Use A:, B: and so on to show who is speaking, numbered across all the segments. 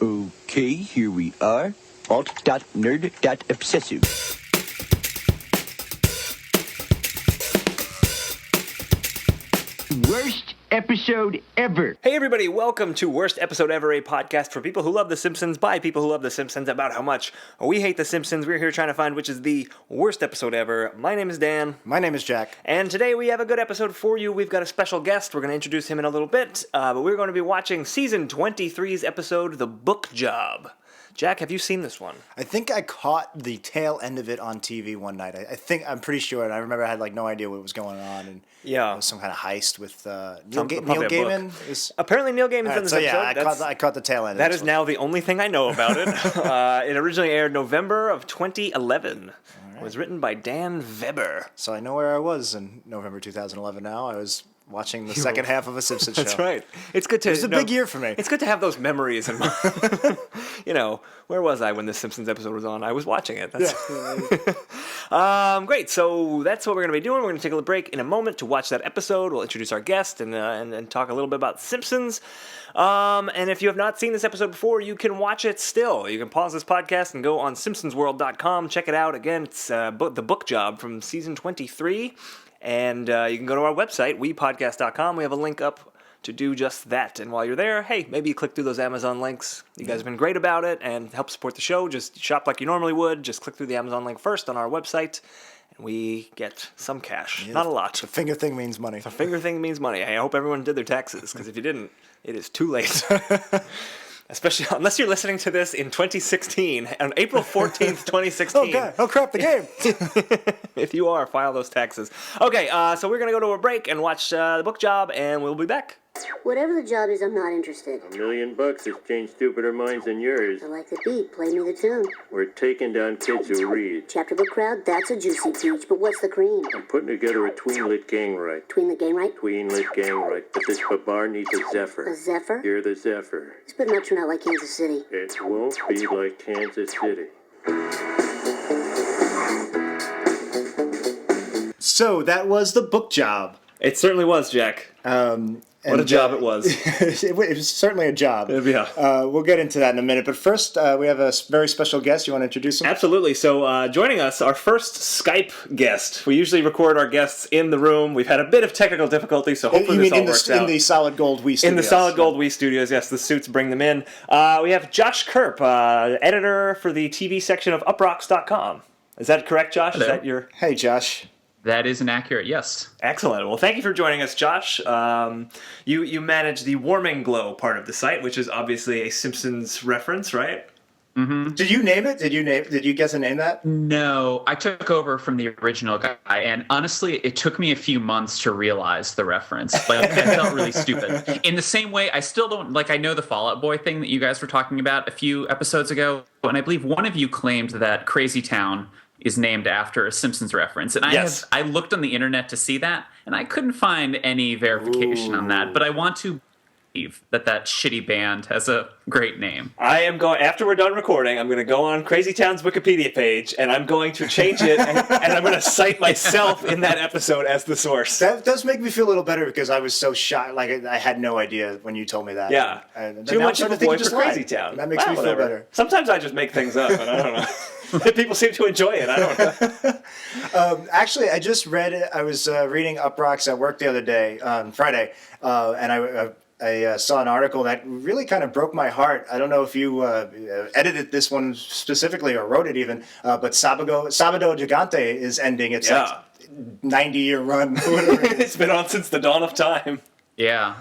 A: Okay, here we are. Alt.nerd.obsessive. Worst episode ever.
B: Hey everybody, welcome to Worst Episode Ever, a podcast for people who love The Simpsons by people who love The Simpsons about how much we hate The Simpsons. We're here trying to find which is the worst episode ever. My name is Dan.
C: My name is Jack.
B: And today we have a good episode for you. We've got a special guest. We're going to introduce him in a little bit. But we're going to be watching Season 23's episode, The Book Job. Jack, have you seen this one?
C: I think I caught the tail end of it on TV one night. I'm pretty sure, and I remember I had no idea what was going on, and
B: yeah,
C: it was some kind of heist with Neil
B: probably
C: Gaiman.
B: Apparently Neil Gaiman's in this episode.
C: Yeah, I caught the tail end.
B: That is now the only thing I know about it. It originally aired November of 2011. Right. It was written by Dan Weber.
C: So I know where I was in November 2011 now. I was watching the second half of a Simpsons show.
B: That's right. It's good to.
C: It was a big year for me.
B: It's good to have those memories in mind. Where was I when this Simpsons episode was on? I was watching it. Great. So that's what we're going to be doing. We're going to take a break in a moment to watch that episode. We'll introduce our guest and talk a little bit about Simpsons. And if you have not seen this episode before, you can watch it still. You can pause this podcast and go on simpsonsworld.com. Check it out. Again, it's The Book Job from Season 23. And you can go to our website, wepodcast.com. We have a link up to do just that. And while you're there, hey, maybe you click through those Amazon links. You guys have been great about it and help support the show. Just shop like you normally would. Just click through the Amazon link first on our website, and we get some cash.
C: Yeah,
B: not a lot.
C: The finger thing means money.
B: The finger thing means money. I hope everyone did their taxes, because if you didn't, it is too late. Especially unless you're listening to this in 2016, on April 14th, 2016.
C: Oh, God. Oh, crap, the game.
B: If you are, file those taxes. Okay, so we're going to go to a break and watch The Book Job, and we'll be back.
D: Whatever the job is, I'm not interested.
E: $1 million has changed stupider minds than yours.
D: I like the beat. Play me the tune.
E: We're taking down kids who read.
D: Chapter book crowd, that's a juicy peach. But what's the cream?
E: I'm putting together a tweenlit gang right.
D: Tweenlit gang right?
E: Tweenlit gang right. But this babar needs a zephyr.
D: A zephyr?
E: You're the zephyr.
D: This better not turn out like Kansas City.
E: It won't be like Kansas City.
C: So that was The Book Job.
B: It certainly was, Jack. What a job it was.
C: It was certainly a job.
B: Yeah.
C: We'll get into that in a minute. But first, we have a very special guest. You want to introduce him?
B: Absolutely. So joining us, our first Skype guest. We usually record our guests in the room. We've had a bit of technical difficulty, so hopefully this all works out.
C: In the Solid Gold Wii Studios.
B: In the Solid Gold Wii Studios, yes. The suits bring them in. We have Josh Kurp, editor for the TV section of uprocks.com. Is that correct, Josh?
F: Hello.
B: Is that your...
C: Hey, Josh.
F: That is an accurate yes.
B: Excellent. Well, thank you for joining us, Josh. You manage the Warming Glow part of the site, which is obviously a Simpsons reference, right?
F: Mm-hmm.
C: Did you name it? Did you guess a name that?
F: No, I took over from the original guy, and honestly, it took me a few months to realize the reference. I felt really stupid. In the same way, I still don't, I know the Fall Out Boy thing that you guys were talking about a few episodes ago, and I believe one of you claimed that Crazy Town is named after a Simpsons reference. And I looked on the internet to see that, and I couldn't find any verification on that. But I want to believe that shitty band has a great name.
B: I am going, after we're done recording, I'm going to go on Crazy Town's Wikipedia page, and I'm going to change it, and I'm going to cite myself in that episode as the source.
C: That does make me feel a little better, because I was so shocked. I had no idea when you told me that.
B: Yeah.
C: Too
B: much of a boy for Crazy Town.
C: That makes me feel better.
B: Sometimes I just make things up, and I don't know. People seem to enjoy it. I don't know.
C: Actually, I just read it. I was reading Uprocks at work the other day, Friday, and I saw an article that really kind of broke my heart. I don't know if you edited this one specifically or wrote it even, but Sábado Gigante is ending its 90-year run.
B: It's been on since the dawn of time.
F: Yeah,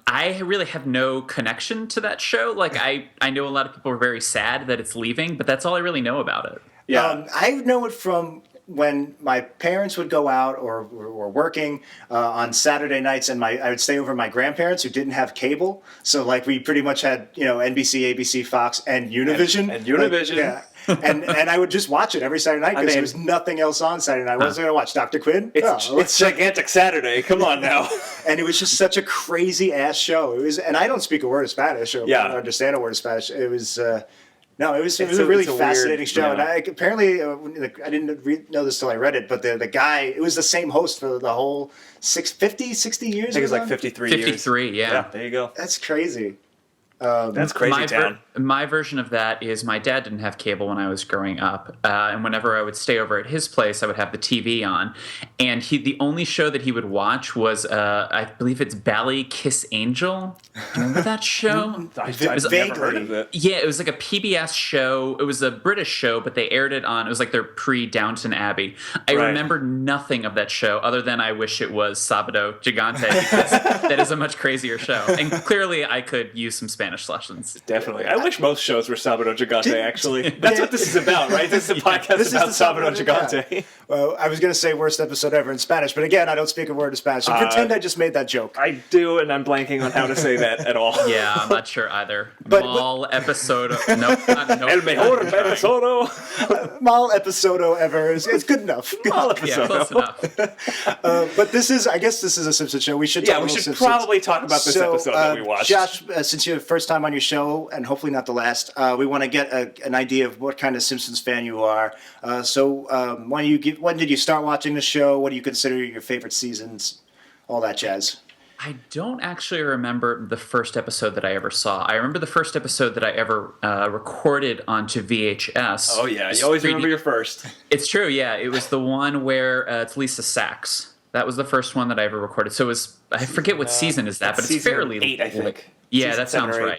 F: I really have no connection to that show. I know a lot of people are very sad that it's leaving, but that's all I really know about it.
B: Yeah,
C: I know it from when my parents would go out or were working on Saturday nights, and I would stay over at my grandparents who didn't have cable. So we pretty much had NBC, ABC, Fox, and Univision.
B: And Univision.
C: Yeah. and I would just watch it every Saturday night because there was nothing else on Saturday night. I wasn't going to watch Dr. Quinn.
B: It's Gigantic Saturday. Come on now.
C: And it was just such a crazy ass show. It was, and I don't speak a word of Spanish or understand a word of Spanish. It was. No, it was a really fascinating show.
B: Yeah.
C: And apparently, I didn't know this till I read it, but the guy, it was the same host for the whole 60 years?
B: I think it was 53 years.
F: 53, yeah.
B: There you go.
C: That's crazy.
B: That's crazy town.
F: My version of that is my dad didn't have cable when I was growing up, and whenever I would stay over at his place, I would have the TV on, and the only show that he would watch was I believe it's Bally Kiss Angel. Do you remember that show?
B: I've never heard of it.
F: Yeah, it was like a PBS show. It was a British show, but they aired it on. It was like their pre-Downton Abbey. I remember nothing of that show other than I wish it was Sábado Gigante, because that is a much crazier show, and clearly I could use some Spanish lessons.
B: Definitely. I wish most shows were Sábado Gigante, actually. That's what this is about, right? This is a podcast about Sábado Gigante.
C: Yeah. Well, I was going to say worst episode ever in Spanish, but again, I don't speak a word of Spanish, so pretend I just made that joke.
B: I do, and I'm blanking on how to say that at all.
F: Yeah, I'm not sure either.
B: El mejor episodio.
C: Mal episodio ever is good enough.
F: Yeah, close enough.
C: But I guess this is a Simpsons show. We should talk
B: Yeah, we
C: about
B: should
C: Simpsons.
B: probably talk about this episode that we watched.
C: Josh, since you're the first time on your show, and hopefully not the last, we want to get an idea of what kind of Simpsons fan you are. When did you start watching the show? What do you consider your favorite seasons? All that jazz.
F: I don't actually remember the first episode that I ever saw. I remember the first episode that I ever recorded onto VHS.
B: Oh, yeah. You always remember your first.
F: It's true, yeah. It was the one where it's Lisa Sachs. That was the first one that I ever recorded. So it was, I forget what season is that, but it's fairly
B: 8, I think.
F: Yeah,
B: Season
F: that sounds
B: 7 or 8.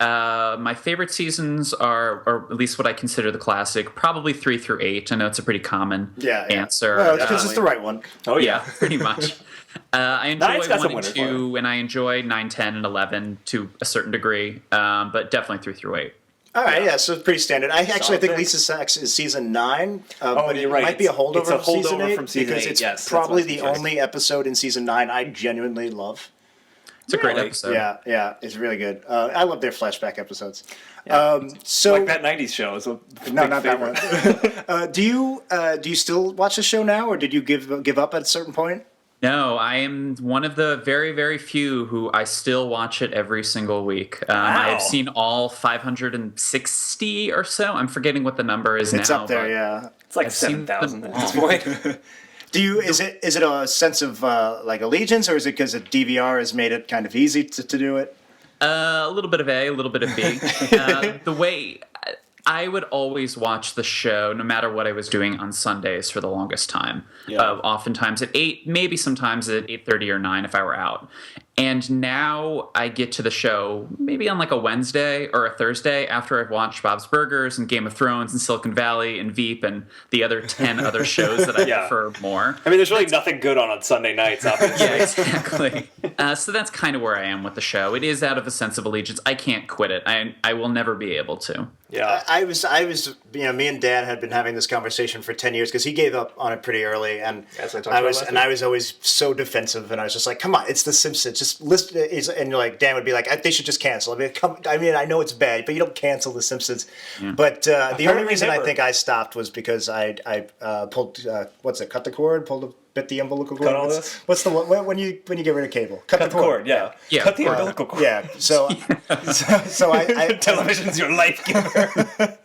F: right. My favorite seasons are, or at least what I consider the classic, probably 3 through 8. I know it's a pretty common answer.
C: Well, because it's the right one.
B: Oh,
F: Yeah, pretty much. I enjoy
B: 9's got some
F: 1 and
B: winners
F: 2, and I enjoy 9, 10, and 11 to a certain degree, but definitely 3 through 8.
C: All right, yeah, so it's pretty standard. I think
B: pick.
C: Lisa Sachs is season 9, but
B: you're
C: it
B: right.
C: might be a holdover,
B: It's a
C: from season
B: holdover
C: 8
B: from season
C: because
B: 8,
C: it's
B: yes, that's
C: probably
B: what I
C: the
B: was
C: only episode in season 9 I genuinely love.
F: It's a great
B: Really?
F: episode.
C: Yeah, it's really good. I love their flashback episodes.
B: Yeah.
C: So
B: Like that 90s show is a
C: no,
B: big
C: not
B: favorite.
C: that one. Do you still watch the show now, or did you give up at a certain point?
F: No, I am one of the very, very few who I still watch it every single week. I have seen all 560 or so. I'm forgetting what the number is now.
C: It's up there, yeah.
B: It's like
F: I've seen
B: 7,000
F: them
B: at this
F: all.
B: point.
C: Is it a sense of like allegiance, or is it because the DVR has made it kind of easy to do it?
F: A little bit of A, a little bit of B. The way I would always watch the show, no matter what I was doing on Sundays for the longest time.
B: Yeah.
F: Oftentimes at 8, maybe sometimes at 8:30 or 9 if I were out. And now I get to the show maybe on like a Wednesday or a Thursday after I've watched Bob's Burgers and Game of Thrones and Silicon Valley and Veep and the other 10 other shows that I prefer more.
B: I mean, there's really nothing good on Sunday nights, obviously.
F: Yeah, exactly. So that's kind of where I am with the show. It is out of a sense of allegiance. I can't quit it. I will never be able to.
B: Yeah.
C: I was, me and Dan had been having this conversation for 10 years because he gave up on it pretty early, and
B: As I talked about last week.
C: I was always so defensive, and I was just like, "Come on, it's The Simpsons, just list." And you're like, Dan would be like, "They should just cancel." I mean, I know it's bad, but you don't cancel The Simpsons.
F: Yeah.
C: But the only reason I
B: never.
C: think I stopped was because I pulled cut the cord, bit the umbilical cord.
B: Cut all this?
C: What's the one when you get rid of cable?
B: Cut the cord, yeah.
F: Yeah.
B: Cut the umbilical cord.
C: Yeah. So I
B: Television's your life giver.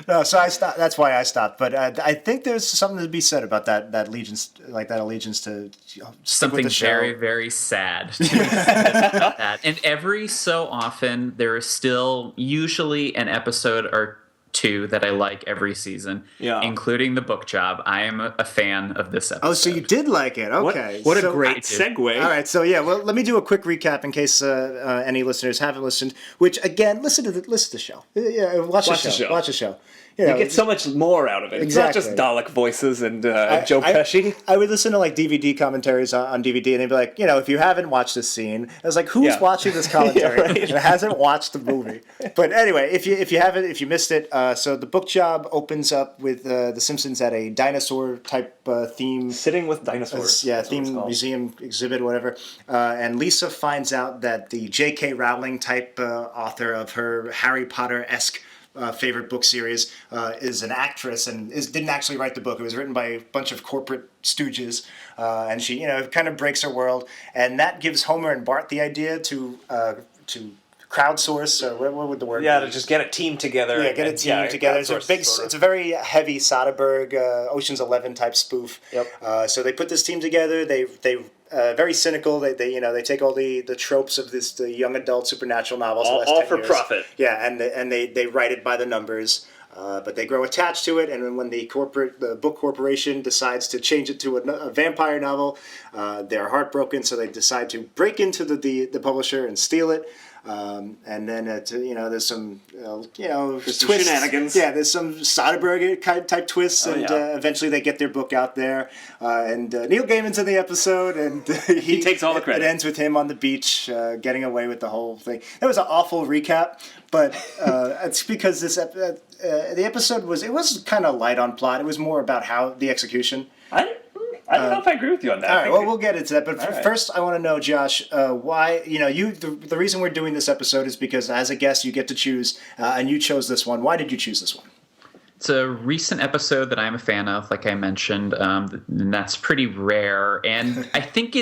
C: No, so I stopped. That's why I stopped. But I think there's something to be said about that allegiance, like that allegiance to stick with
F: Something
C: the show.
F: very, very sad to be said about that. And every so often, there is still usually an episode or two that I like every season, including The Book Job. I am a fan of this episode.
C: Oh, so you did like it? Okay.
B: What a
C: So-
B: great segue.
C: All right, so yeah, well, let me do a quick recap in case any listeners haven't listened. Which again, listen to the show. Yeah, watch the show. Watch the show. You
B: get so much more out of it. It's not just
C: Exactly.
B: Dalek voices and Joe Pesci.
C: I would listen to like DVD commentaries on DVD, and they'd be like, if you haven't watched this scene, I was like, who's
B: Yeah.
C: watching this commentary
B: Yeah, right.
C: and hasn't watched the movie? But anyway, if you haven't, if you missed it, so The Book Job opens up with The Simpsons at a dinosaur type theme.
B: Sitting with dinosaurs.
C: Yeah,
B: That's what it's
C: theme
B: called.
C: museum exhibit, whatever. And Lisa finds out that the J.K. Rowling type author of her Harry Potter-esque favorite book series is an actress and didn't actually write the book. It was written by a bunch of corporate stooges, and she kind of breaks her world, and that gives Homer and Bart the idea to crowdsource, or what would the word
B: Yeah,
C: be?
B: to just get a team together.
C: Yeah, get a team together. It's a very heavy Soderbergh, Ocean's 11 type spoof.
B: Yep.
C: So they put this team together. They very cynical. They take all the tropes of the young adult supernatural novels.
B: All,
C: the last
B: all
C: 10
B: for
C: years.
B: profit.
C: Yeah, and they write it by the numbers. But they grow attached to it, and when the book corporation decides to change it to a vampire novel, they're heartbroken. So they decide to break into the publisher and steal it. And then there's some twists.
B: Shenanigans.
C: Yeah, there's some Soderbergh type twists, and eventually they get their book out there. And Neil Gaiman's in the episode, and
B: He takes all the credit.
C: It ends with him on the beach, getting away with the whole thing. That was an awful recap, but it's because the episode was kind of light on plot. It was more about how the execution.
B: I don't know if I agree with you on that.
C: All right, well, we'll get into that. But
B: right.
C: first, I want to know, Josh, why, the reason we're doing this episode is because as a guest, you get to choose, and you chose this one. Why did you choose this one?
F: It's a recent episode that I'm a fan of, like I mentioned, and that's pretty rare. And I think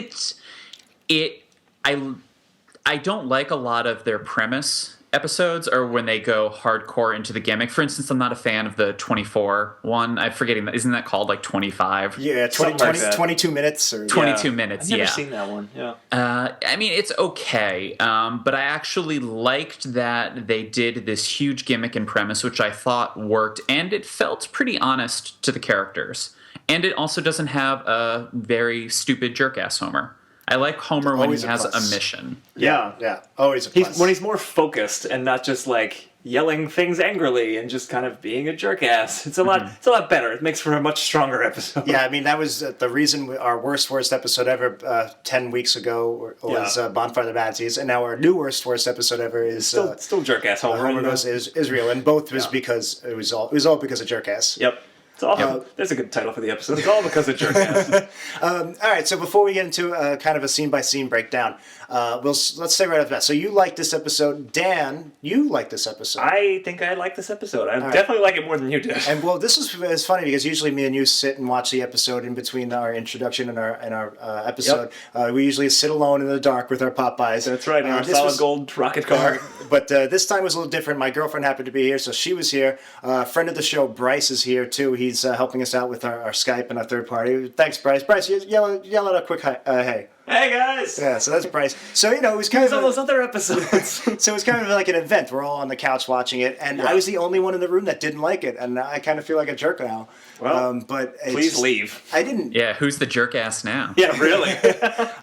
F: I don't like a lot of their premise episodes or when they go hardcore into the gimmick. For instance, I'm not a fan of the 24 one. I'm forgetting that. Isn't that called like 25?
C: Yeah, 22 minutes. Or
F: 22 minutes,
B: I've never seen that one, yeah.
F: I mean, it's okay, but I actually liked that they did this huge gimmick and premise, which I thought worked, and it felt pretty honest to the characters. And it also doesn't have a very stupid jerk-ass Homer. I like Homer when he has a mission.
C: Yeah, always a plus.
B: When he's more focused and not just like yelling things angrily and just kind of being a jerk ass. It's a lot better. It makes for a much stronger episode.
C: Yeah, I mean, that was the reason our worst episode ever 10 weeks ago was Bonfire of the Vanities, and now our new worst episode ever is
B: still jerk ass Homer.
C: Homer goes Israel, and both was because it was all because of jerk ass.
B: Yep. It's all, there's a good title for the episode. It's all because of jerk ass.
C: All right, so before we get into kind of a scene-by-scene breakdown, let's say right off the bat. So you like this episode. Dan, you like this episode.
B: I think I like this episode. I definitely like it more than you did.
C: And well, this is funny because usually me and you sit and watch the episode in between our introduction and our episode.
B: Yep.
C: We usually sit alone in the dark with our Popeyes.
B: That's right, in our solid gold rocket car.
C: But this time was a little different. My girlfriend happened to be here, so she was here. Friend of the show, Bryce, is here too. He's helping us out with our Skype and our third party. Thanks, Bryce. Bryce, yell out a quick hi, hey.
B: Hey guys!
C: Yeah, so that's Bryce. So it was kind of
B: all those other episodes.
C: So it was kind of like an event. We're all on the couch watching it, and I was the only one in the room that didn't like it, and I kind of feel like a jerk now.
B: Well,
C: but
B: please leave.
C: I didn't.
F: Yeah, who's the jerk ass now?
B: Yeah, really.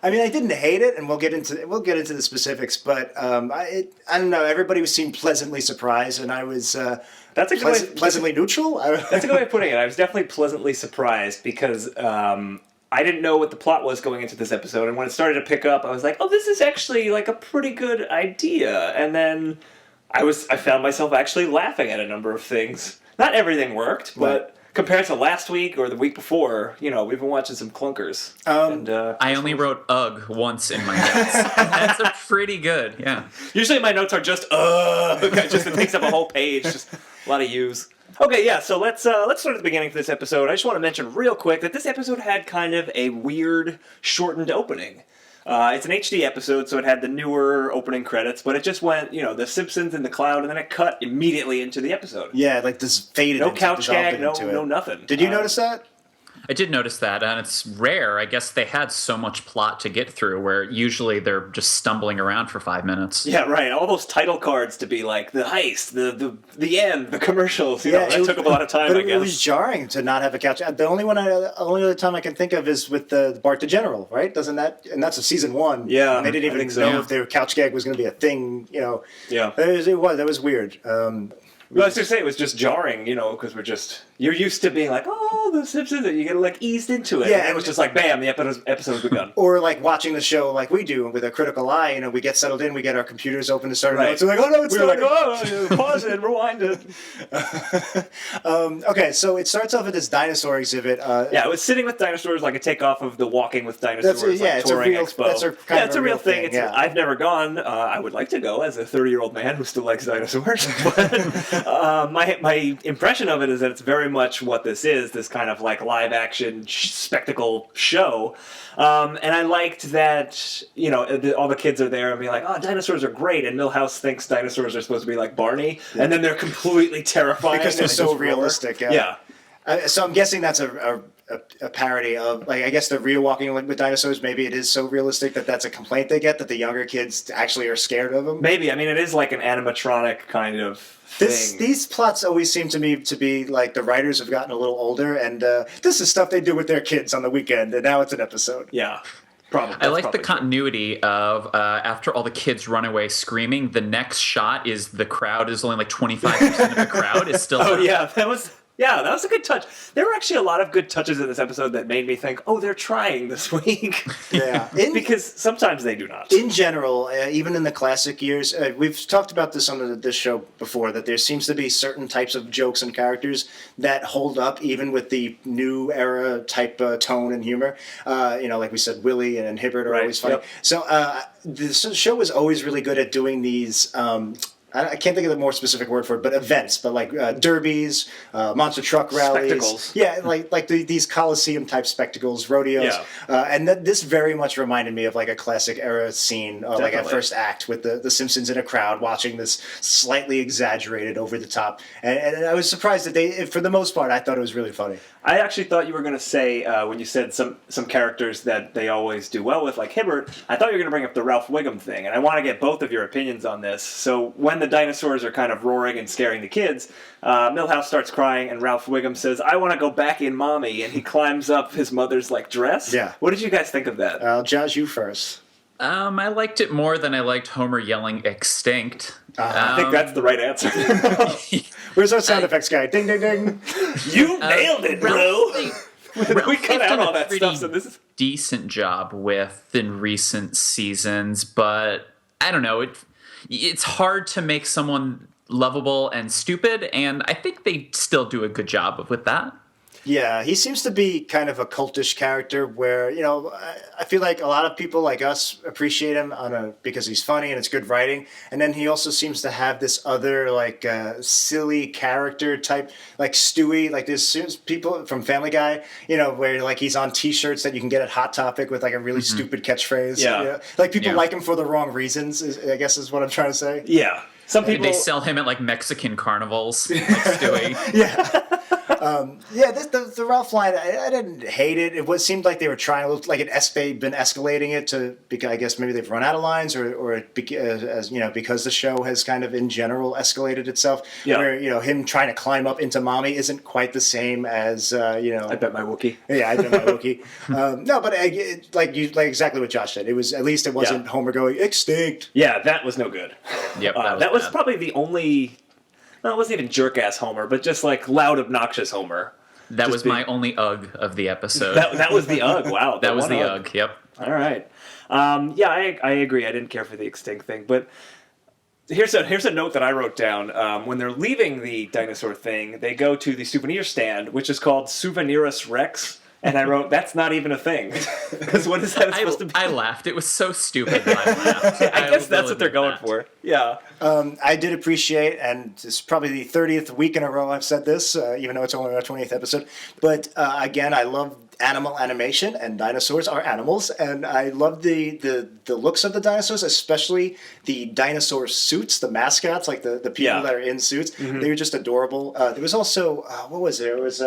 C: I mean, I didn't hate it, and we'll get into the specifics. But I don't know. Everybody seemed pleasantly surprised, and I was.
B: That's a good way,
C: pleasantly neutral.
B: That's a good way of putting it. I was definitely pleasantly surprised because I didn't know what the plot was going into this episode, and when it started to pick up, I was like, "Oh, this is actually like a pretty good idea." And then I found myself actually laughing at a number of things. Not everything worked, but compared to last week or the week before, we've been watching some clunkers.
F: I only wrote "ugh" once in my notes. That's a pretty good, yeah.
B: Usually my notes are just it takes up a whole page, just a lot of U's. Okay, yeah, so let's start at the beginning for this episode. I just want to mention real quick that this episode had kind of a weird, shortened opening. It's an HD episode, so it had the newer opening credits, but it just went, The Simpsons in the cloud, and then it cut immediately into the episode.
C: Yeah, like this faded.
B: No couch gag, no nothing.
C: Did you notice that?
F: I did notice that, and it's rare. I guess they had so much plot to get through, where usually they're just stumbling around for 5 miness.
B: Yeah, right. All those title cards to be like the heist, the end, the commercials. That took up a lot of time.
C: But
B: I guess
C: it was jarring to not have a couch. The only other time I can think of is with the Bart the General, right? Doesn't that? And that's a season 1.
B: Yeah,
C: and they didn't even know if their couch gag was going to be a thing.
B: Yeah,
C: that was weird.
B: Well, I was going to say, it was just jarring, because you're used to being like, oh, The Simpsons, and you get, eased into it.
C: Yeah.
B: And it was just like, bam, the episode's begun.
C: Or, watching the show like we do with a critical eye, we get settled in, we get our computers open to start notes. We're like, oh, no, it's starting.
B: We're like, pause it, rewind it.
C: Okay, so it starts off with this dinosaur exhibit.
B: It was sitting with dinosaurs, like a takeoff of the Walking with Dinosaurs,
C: it's a
B: touring
C: real
B: expo.
C: It's a real thing.
B: I've never gone. I would like to go as a 30-year-old man who still likes dinosaurs. But my impression of it is that it's very much what this is, this kind of live action spectacle show. And I liked that, all the kids are there and being like, oh, dinosaurs are great. And Milhouse thinks dinosaurs are supposed to be like Barney. Yeah. And then they're completely terrifying.
C: Because they're so realistic. Yeah. So I'm guessing that's a a parody of, like, I guess the real Walking with Dinosaurs. Maybe it is so realistic that that's a complaint they get, that the younger kids actually are scared of them.
B: Maybe. I mean, it is like an animatronic kind of thing.
C: These plots always seem to me to be like the writers have gotten a little older, and this is stuff they do with their kids on the weekend, and now it's an episode.
B: Yeah. Probably.
F: I like the continuity of after all the kids run away screaming, the next shot is the crowd is only like 25% of the crowd is still
B: Oh, yeah. That was a good touch. There were actually a lot of good touches in this episode that made me think, oh, they're trying this week.
C: Yeah.
B: Because sometimes they do not.
C: In general, even in the classic years, we've talked about this on this show before, that there seems to be certain types of jokes and characters that hold up even with the new era type tone and humor. Like we said, Willie and Hibbert are always funny. Yep. So this show was always really good at doing these... I can't think of the more specific word for it, but events, but like derbies, monster truck rallies.
B: Spectacles.
C: Yeah, like these Coliseum type spectacles, rodeos. Yeah. And this very much reminded me of like a classic era scene, like a first act with the Simpsons in a crowd watching this slightly exaggerated, over the top. And I was surprised that for the most part, I thought it was really funny.
B: I actually thought you were going to say, when you said some characters that they always do well with, like Hibbert, I thought you were going to bring up the Ralph Wiggum thing, and I want to get both of your opinions on this. So when the dinosaurs are kind of roaring and scaring the kids, Milhouse starts crying, and Ralph Wiggum says, I want to go back in, Mommy, and he climbs up his mother's, like, dress.
C: Yeah.
B: What did you guys think of that?
C: Josh, you first.
F: I liked it more than I liked Homer yelling extinct.
B: I think that's the right answer.
C: Where's our sound effects guy? Ding, ding, ding.
B: You nailed it, bro. We cut out all that stuff. So this is
F: decent job in recent seasons, but I don't know. It's hard to make someone lovable and stupid, and I think they still do a good job with that.
C: Yeah, he seems to be kind of a cultish character where, I feel like a lot of people like us appreciate him because he's funny and it's good writing. And then he also seems to have this other like silly character type, like Stewie, like there's people from Family Guy, where like he's on T-shirts that you can get at Hot Topic with like a really stupid catchphase.
B: Yeah.
C: Like people like him for the wrong reasons, I guess is what I'm trying to say.
B: Yeah. Some people...
F: They sell him at like Mexican carnivals, like Stewie.
C: Yeah. The Ralph line, I didn't hate it. It seemed like they were trying to look like they'd been escalating it because I guess maybe they've run out of lines or because the show has kind of in general escalated itself. Yeah. Where, him trying to climb up into Mommy isn't quite the same as,
B: I bet my Wookiee.
C: Yeah, I bet my Wookiee. No, but like exactly what Josh said. It wasn't Homer going extinct.
B: Yeah, that was no good.
F: Yep,
B: that was probably the only... No, it wasn't even jerk-ass Homer, but just like loud, obnoxious Homer.
F: That was my only ugh of the episode.
B: That was the ugh, wow.
F: That was the ugh, yep.
B: All right. I agree. I didn't care for the extinct thing, but here's a note that I wrote down. When they're leaving the dinosaur thing, they go to the souvenir stand, which is called Souvenirus Rex. And I wrote, that's not even a thing. Because what is that supposed to be?
F: I laughed. It was so stupid that I laughed.
B: I guess that's what they're going for. Yeah.
C: I did appreciate, and it's probably the 30th week in a row I've said this, even though it's only our 20th episode. But again, I love animal animation, and dinosaurs are animals. And I love the looks of the dinosaurs, especially the dinosaur suits, the mascots, like the people that are in suits. Mm-hmm. They were just adorable. There was also, what was there? It was...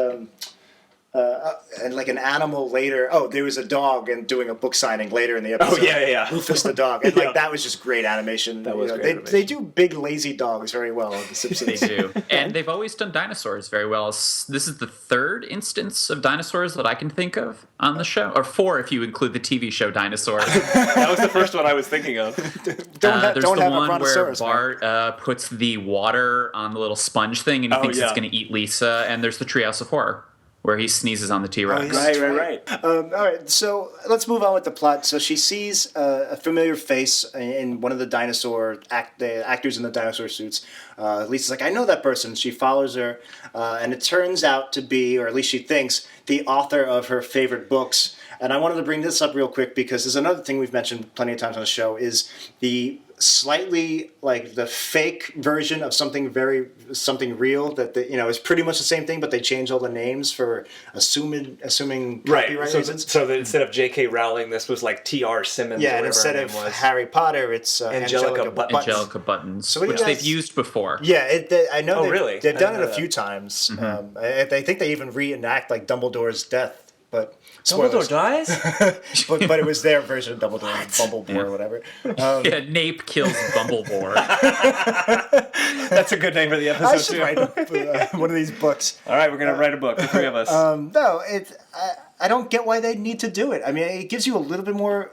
C: and like an animal later. Oh, there was a dog and doing a book signing later in the episode.
B: Oh, yeah.
C: Rufus the dog. And that was just great animation.
B: That was great animation.
C: They do big, lazy dogs very well on The Simpsons.
F: They do. And they've always done dinosaurs very well. This is the third instance of dinosaurs that I can think of on the show. Or 4 if you include the TV show Dinosaurs.
B: That was the first one I was thinking of.
F: There's the one where Bart puts the water on the little sponge thing and he thinks it's going to eat Lisa. And there's the Treehouse of Horror, where he sneezes on the T-Rex.
B: Right.
C: All right, so let's move on with the plot. So she sees a familiar face in one of the the actors in the dinosaur suits. Lisa's like, I know that person. She follows her, and it turns out to be, or at least she thinks, the author of her favorite books. And I wanted to bring this up real quick because there's another thing we've mentioned plenty of times on the show is the slightly like the fake version of something real that is pretty much the same thing, but they change all the names for assuming copyright reasons.
B: So that instead of J.K. Rowling, this was like T.R. Simmons.
C: Yeah, and instead of Harry Potter, it's Angelica
F: Buttons, which they've used before.
C: Yeah, I know.
B: Really?
C: They've done it a few times.
B: Mm-hmm.
C: I think they even reenact like Dumbledore's death but
B: Dumbledore
C: spoilers.
B: dies?
C: but it was their version of Dumbledore, Bumblebore or whatever.
F: Yeah, Knape kills Bumblebore.
B: That's a good name for the episode,
C: I should
B: too.
C: write one of these books.
B: All right, we're going to write a book, the three of us.
C: No, I don't get why they need to do it. I mean, it gives you a little bit more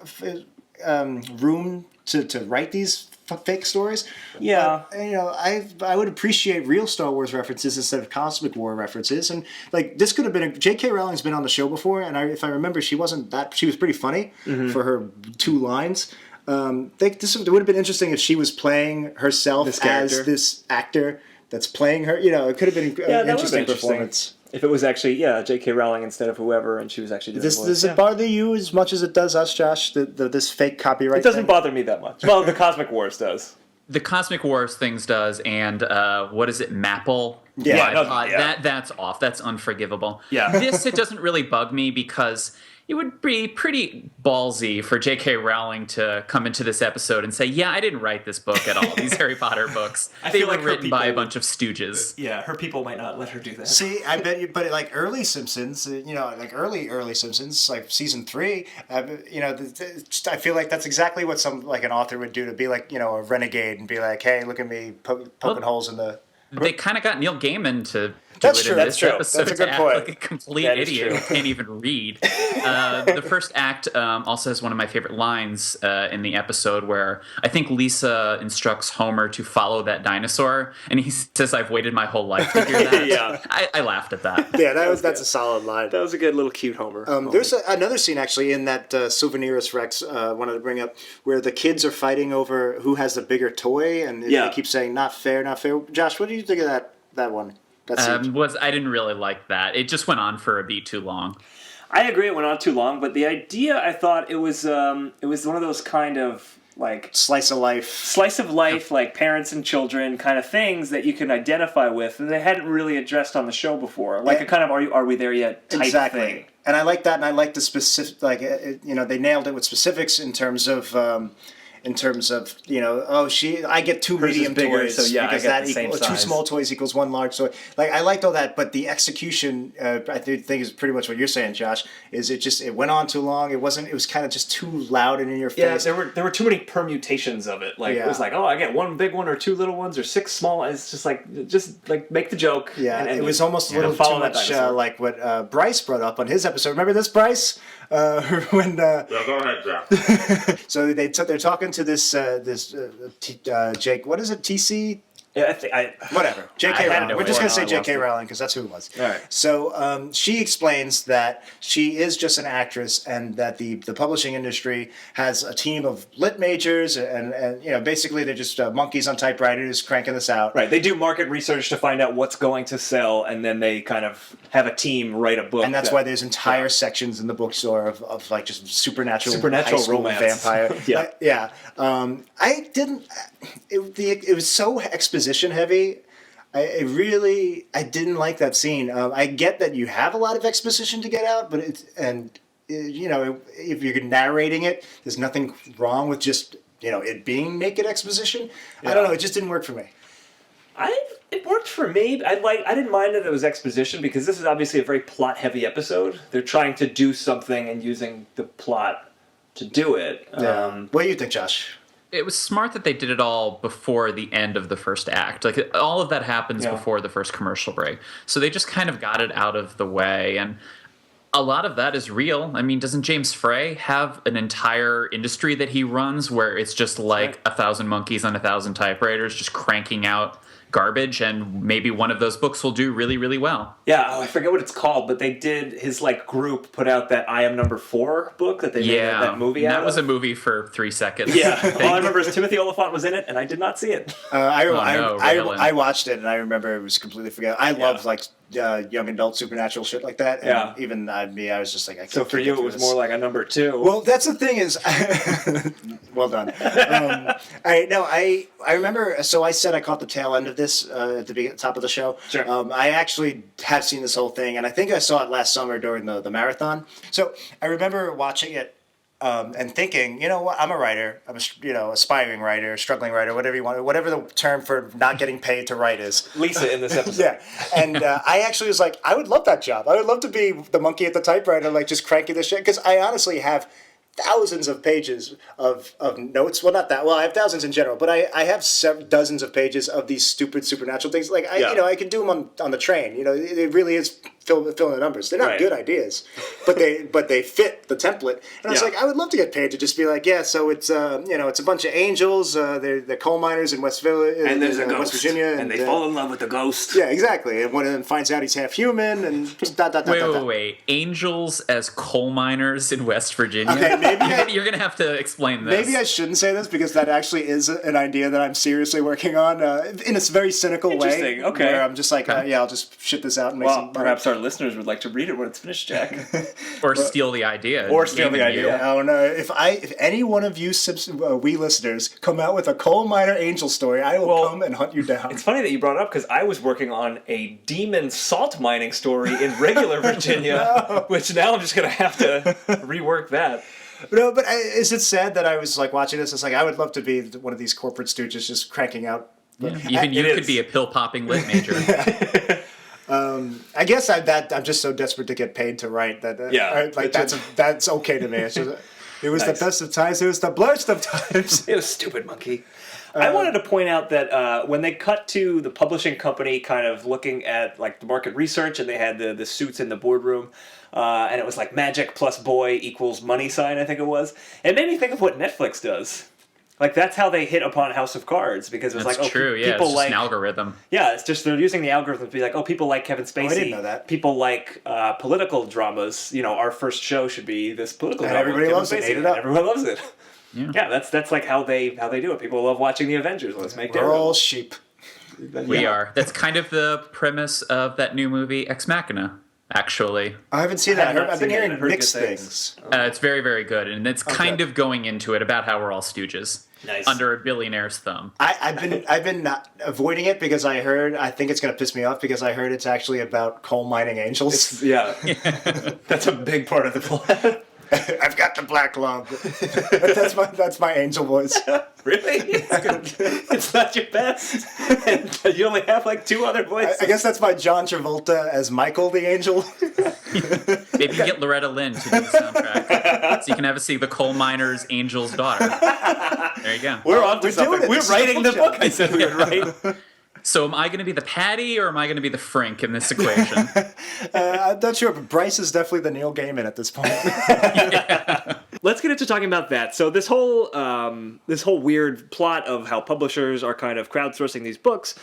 C: room to write these fake stories.
B: Yeah.
C: But, I would appreciate real Star Wars references instead of Cosmic War references. And like this could have been J.K. Rowling's been on the show before, and if I remember, she was pretty funny for her 2 lines. It would have been interesting if she was playing herself as this actor that's playing her. It could have been an interesting performance.
B: If it was actually, J.K. Rowling instead of whoever, and she was actually doing the voice.
C: Does it bother you as much as it does us, Josh, this fake copyright
B: It doesn't
C: thing?
B: bother me that much. Well, the Cosmic Wars does.
F: The Cosmic Wars things does, and what is it, Maple?
C: Yeah.
F: That's off. That's unforgivable.
B: Yeah.
F: It doesn't really bug me because it would be pretty ballsy for J.K. Rowling to come into this episode and say, yeah, I didn't write this book at all, these Harry Potter books. They
B: feel
F: were
B: like her
F: written by a
B: people
F: bunch of stooges.
B: Yeah, her people might not let her do that.
C: See, I bet you, but like early Simpsons, like early Simpsons, like season 3, I feel like that's exactly what an author would do, to be like, a renegade and be like, hey, look at me poking holes in the...
F: They kind of got Neil Gaiman to do
C: That's
F: it
C: true,
F: in
C: that's
F: this
C: true.
F: episode
C: That's a good
F: to act
C: point.
F: like a complete
B: That is
F: idiot
B: true.
F: who can't even read. The first act also has one of my favorite lines in the episode where I think Lisa instructs Homer to follow that dinosaur, and he says, I've waited my whole life to hear that.
B: Yeah.
F: I laughed at that.
C: Yeah, that's a solid line.
B: That was a good little cute Homer.
C: There's another scene actually in that Souvenirist Rex wanted to bring up, where the kids are fighting over who has the bigger toy, and they keep saying not fair, not fair. Josh, what do you think of that one? That scene?
F: I didn't really like that. It just went on for a beat too long.
B: I agree it went on too long, but the idea, I thought it was one of those kind of like
C: slice of life,
B: like parents and children kind of things that you can identify with, and they hadn't really addressed on the show before. Like a kind of are we there yet type thing.
C: And I like that, and I like the specific, they nailed it with specifics in terms of I get 2
B: Hers is
C: medium
B: bigger,
C: toys,
B: so yeah,
C: because
B: I get
C: that
B: the same
C: equals 2
B: size.
C: small toys equals 1 large toy. Like, I liked all that, but the execution, I think is pretty much what you're saying, Josh. Is it went on too long? It was kind of just too loud and in your
B: Yeah,
C: face.
B: there were too many permutations of it. Like it was like, I get 1 big one or 2 little ones or 6 small. It's just like make the joke.
C: Yeah,
B: and
C: it was almost a little
B: follow
C: too
B: that
C: much
B: dinosaur.
C: like what Bryce brought up on his episode. Remember this, Bryce? When
E: Yeah, go ahead, Jeff.
C: so they're talking to this Jake. What is it? TC.
B: Yeah,
C: Whatever. J.K.
F: I had
C: Rowling.
F: no
C: We're just going to say
B: idea.
C: J.K. Rowling because that's who it was.
B: All right.
C: So she explains that she is just an actress, and that the publishing industry has a team of lit majors, and basically they're just monkeys on typewriters cranking this out.
B: Right, they do market research to find out what's going to sell, and then they kind of have a team write a book.
C: And that's why there's entire sections in the bookstore of like just supernatural high school
B: romance.
C: vampire.
B: Yeah.
C: I didn't. It was so exposition heavy. I didn't like that scene. I get that you have a lot of exposition to get out, but if you're narrating it, there's nothing wrong with just it being naked exposition. I don't know. It just didn't work for me.
B: It worked for me. I didn't mind that it was exposition, because this is obviously a very plot-heavy episode. They're trying to do something and using the plot to do it.
C: What do you think, Josh?
F: It was smart that they did it all before the end of the first act. Like, all of that happens before the first commercial break. So they just kind of got it out of the way. And a lot of that is real. I mean, doesn't James Frey have an entire industry that he runs where it's just like 1,000 monkeys on 1,000 typewriters just cranking out garbage, and maybe one of those books will do really, really well.
B: Yeah, I forget what it's called, but they did, his group put out that I Am Number 4 book that they made that movie out
F: that was
B: of.
F: a movie for 3 seconds.
B: Yeah, all I remember is Timothy Oliphant was in it, and I did not see it.
C: I watched it, and I remember it was completely forgettable. I love young adult supernatural shit like that. And even I was just like, I can't.
B: So for you, it was more like a number 2.
C: Well, that's the thing is, well done. I remember. So I said I caught the tail end of this at the top of the show.
B: Sure.
C: I actually have seen this whole thing, and I think I saw it last summer during the marathon. So I remember watching it and thinking, you know what, I'm a writer. I'm a aspiring writer, struggling writer, whatever you want, whatever the term for not getting paid to write is.
B: Lisa in this episode.
C: Yeah, and I actually was like, I would love that job. I would love to be the monkey at the typewriter, like just cranking this shit, because I honestly have thousands of pages of notes. Well, not that. Well, I have thousands in general, but I have dozens of pages of these stupid supernatural things. Like I can do them on the train. It really is fill the numbers. They're not good ideas, but they fit the template. And I was like, I would love to get paid to just be like, so it's it's a bunch of angels. They're coal miners in West Village,
B: and there's a ghost,
C: West Virginia,
B: and they fall in love with the ghost.
C: Yeah, exactly. And one of them finds out he's half human, and
F: wait. Angels as coal miners in West Virginia.
C: Okay, maybe
F: you're gonna have to explain this.
C: Maybe I shouldn't say this because that actually is an idea that I'm seriously working on in a very cynical way.
B: Okay.
C: Where I'm just like, I'll just shit this out and make some money.
B: Perhaps our listeners would like to read it when it's finished, Jack.
F: Or steal the idea.
C: I don't know. If any one of you we listeners come out with a coal miner angel story, I will come and hunt you down.
B: It's funny that you brought it up because I was working on a demon salt mining story in regular Virginia, which now I'm just going to have to rework that.
C: No, but is it sad that I was like watching this? It's like I would love to be one of these corporate stooges just cranking out.
F: Even you could be a pill-popping lit major.
C: I guess I'm just so desperate to get paid to write that. That's okay to me. It's just, it was the best of times. It was the blurst of times.
B: It was stupid, monkey. I wanted to point out that when they cut to the publishing company kind of looking at like the market research and they had the suits in the boardroom and it was like magic plus boy equals money sign, I think it was. It made me think of what Netflix does. Like that's how they hit upon House of Cards because it's
F: that's
B: like
F: true.
B: People
F: it's just
B: like
F: an algorithm.
B: Yeah, it's just they're using the algorithm to be like, people like Kevin Spacey.
C: I didn't know that.
B: People like political dramas. Our first show should be this political drama.
C: Everybody loves it.
B: Everyone loves it.
F: Yeah,
B: that's like how they do it. People love watching the Avengers. Let's make
C: We're all sheep.
F: We are. That's kind of the premise of that new movie Ex Machina. Actually,
C: I haven't seen that. I've been hearing
B: heard
C: mixed
B: good
C: things.
F: It's very, very good, and it's kind of going into it about how we're all stooges under a billionaire's thumb.
C: I've been not avoiding it because I think it's going to piss me off because I heard it's actually about coal mining angels.
B: That's a big part of the plot.
C: I've got the black lung. that's my angel voice.
B: Really? It's not your best. And you only have like two other voices.
C: I guess that's my John Travolta as Michael the Angel.
F: Maybe get Loretta Lynn to do the soundtrack, so you can have us see the coal miner's angel's daughter. There you go.
B: We're on to something. We're writing the book I said we would write.
F: So am I going to be the Patty or am I going to be the Frink in this equation?
C: I'm not sure, but Bryce is definitely the Neil Gaiman at this point.
B: Let's get into talking about that. So this whole weird plot of how publishers are kind of crowdsourcing these books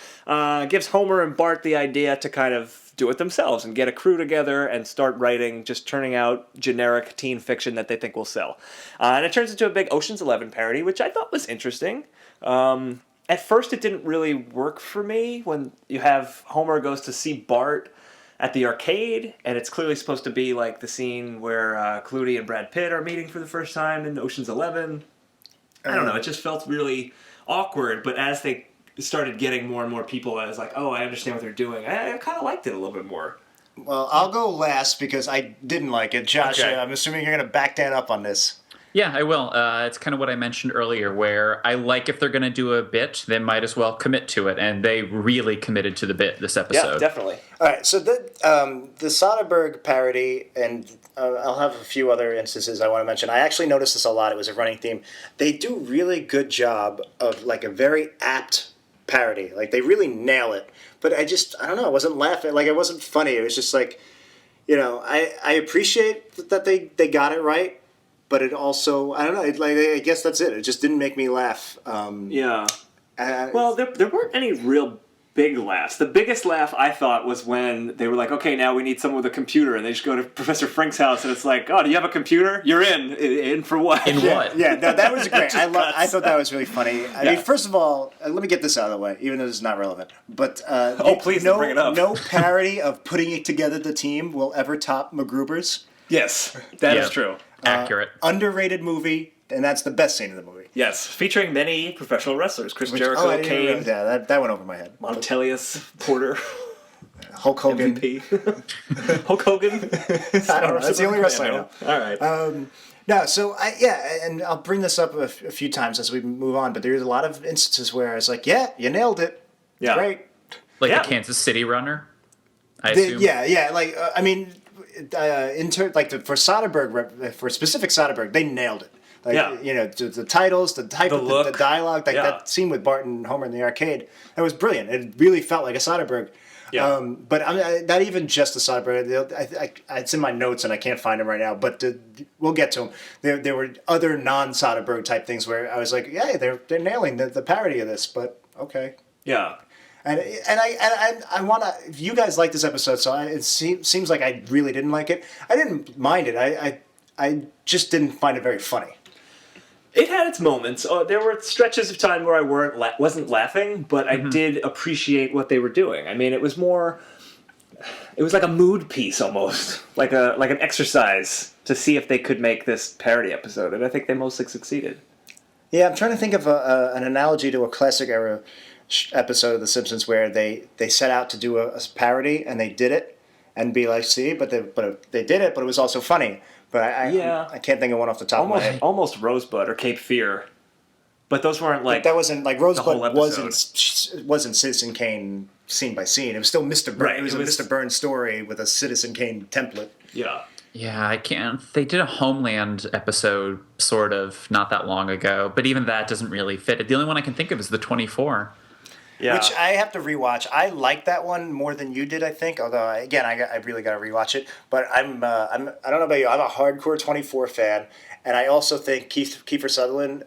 B: gives Homer and Bart the idea to kind of do it themselves and get a crew together and start writing, just turning out generic teen fiction that they think will sell. And it turns into a big Ocean's 11 parody, which I thought was interesting. At first, it didn't really work for me when you have Homer goes to see Bart at the arcade, and it's clearly supposed to be like the scene where Clooney and Brad Pitt are meeting for the first time in Ocean's 11. I don't know, it just felt really awkward, but as they started getting more and more people, I was like, I understand what they're doing. I kind of liked it a little bit more.
C: Well, I'll go last because I didn't like it. Josh,
B: Okay.
C: I'm assuming you're going to back Dan up on this.
F: Yeah, I will. It's kind of what I mentioned earlier, where I like if they're going to do a bit, they might as well commit to it, and they really committed to the bit this episode.
B: Yeah, definitely.
C: All right, so the Soderbergh parody, and I'll have a few other instances I want to mention. I actually noticed this a lot. It was a running theme. They do really good job of like a very apt parody. Like they really nail it. But I don't know. I wasn't laughing. Like it wasn't funny. It was just like, I appreciate that they got it right. But it also, I don't know, I guess that's it. It just didn't make me laugh.
B: Yeah. Well, there weren't any real big laughs. The biggest laugh I thought was when they were like, okay, now we need someone with a computer. And they just go to Professor Frink's house and it's like, do you have a computer? You're in. In for what?
F: In what?
C: Yeah, no, that was great. I thought that was really funny. I mean, first of all, let me get this out of the way, even though this is not relevant. But
B: please bring it up.
C: No parody of putting it together the team will ever top MacGruber's.
B: Yes, that is true.
F: Accurate.
C: Underrated movie, and that's the best scene in the movie.
B: Yes, featuring many professional wrestlers. Chris Jericho, Kane.
C: Yeah, that went over my head.
B: Montelius, Porter,
C: Hulk Hogan.
B: MVP. Hulk Hogan?
C: I don't know. That's the only wrestler I know.
B: All right.
C: No, so and I'll bring this up a few times as we move on, but there's a lot of instances where I was like, yeah, you nailed it.
B: Yeah.
C: Great.
F: Like
B: Yeah.
F: the Kansas City runner, I assume.
C: Like, I mean, for Soderbergh, for specific Soderbergh, they nailed it. Like,
B: Yeah.
C: you know, the titles, the type of
B: look.
C: the dialogue, like
B: Yeah.
C: that scene with Bart and Homer in the arcade, that was brilliant. It really felt like a Soderbergh.
B: Yeah.
C: But not even just the Soderbergh. It's in my notes and I can't find them right now. But we'll get to them. There were other non-Soderbergh type things where I was like, yeah, they're nailing the parody of this. But okay.
B: Yeah.
C: And I want to. If you guys like this episode, so it seems like I really didn't like it. I didn't mind it. I just didn't find it very funny.
B: It had its moments. There were stretches of time where I wasn't laughing, but I did appreciate what they were doing. I mean, it was like a mood piece almost, like an exercise to see if they could make this parody episode, and I think they mostly succeeded.
C: Yeah, I'm trying to think of an analogy to a classic era episode of The Simpsons where they set out to do a parody and they did it and be like, see, but they did it, but it was also funny. But I can't think of one off the top of my head.
B: Almost Rosebud or Cape Fear, but those weren't like.
C: But that wasn't like Rosebud
B: whole
C: wasn't Citizen Kane scene by scene. It was still Mr. Burns.
B: Right,
C: it was a Mr. Burns story with a Citizen Kane template.
B: Yeah.
F: Yeah, I can't. They did a Homeland episode sort of not that long ago, but even that doesn't really fit. The only one I can think of is the 24.
B: Yeah.
C: Which I have to rewatch. I like that one more than you did, I think. Although again, I really got to rewatch it. But I don't know about you. I'm a hardcore 24 fan, and I also think Kiefer Sutherland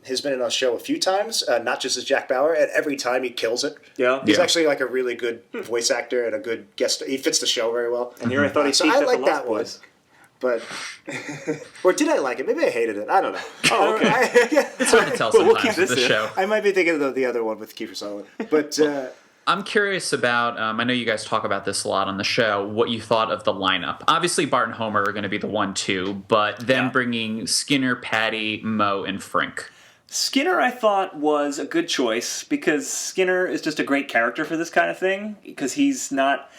C: has been in our show a few times, not just as Jack Bauer, and every time he kills it.
B: Yeah.
C: He's actually like a really good voice actor and a good guest. He fits the show very well.
B: And here I thought he
C: So
B: teased
C: I
B: at
C: like
B: the
C: that
B: Lost Boys.
C: But or did I like it? Maybe I hated it. I don't know.
B: Oh, okay.
F: It's hard to tell
B: Well, we'll
F: sometimes
B: keep
F: with the
B: this in.
F: show.
C: I might be thinking of the other one with Kiefer Sutherland, but.
F: I'm curious about, I know you guys talk about this a lot on the show, what you thought of the lineup. Obviously, Bart and Homer are going to be the 1-2, but then bringing Skinner, Patty, Moe, and Frink.
B: Skinner, I thought, was a good choice because Skinner is just a great character for this kind of thing because he's not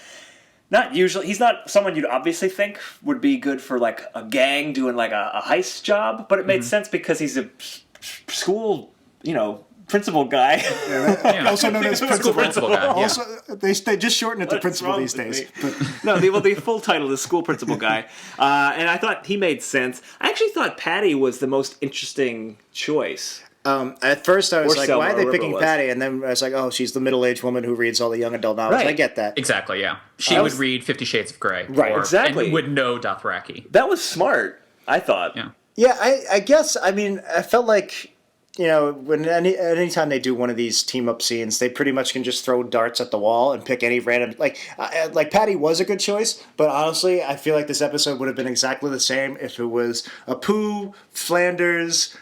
B: someone you'd obviously think would be good for like a gang doing like a heist job, but it made sense because he's a school, principal guy.
C: Also known as
F: Principal guy, yeah.
C: Also, they just shorten it to principal these days. But
B: No, the full title is school principal guy, and I thought he made sense. I actually thought Patty was the most interesting choice.
C: at first, I was
B: Or
C: like,
B: Selma,
C: "Why are
B: or
C: they
B: whoever
C: picking
B: it was.
C: Patty?" And then I was like, "Oh, she's the middle-aged woman who reads all the young adult novels."
B: Right.
C: I get that.
F: Exactly, yeah. She
B: I
F: would
B: was-
F: read 50 Shades of Grey.
C: Right,
B: exactly.
F: And would know Dothraki.
B: That was smart, I thought.
F: Yeah.
C: Yeah, I guess. I mean, I felt like, when anytime they do one of these team up scenes, they pretty much can just throw darts at the wall and pick any random like Patty was a good choice, but honestly, I feel like this episode would have been exactly the same if it was Apu, Flanders,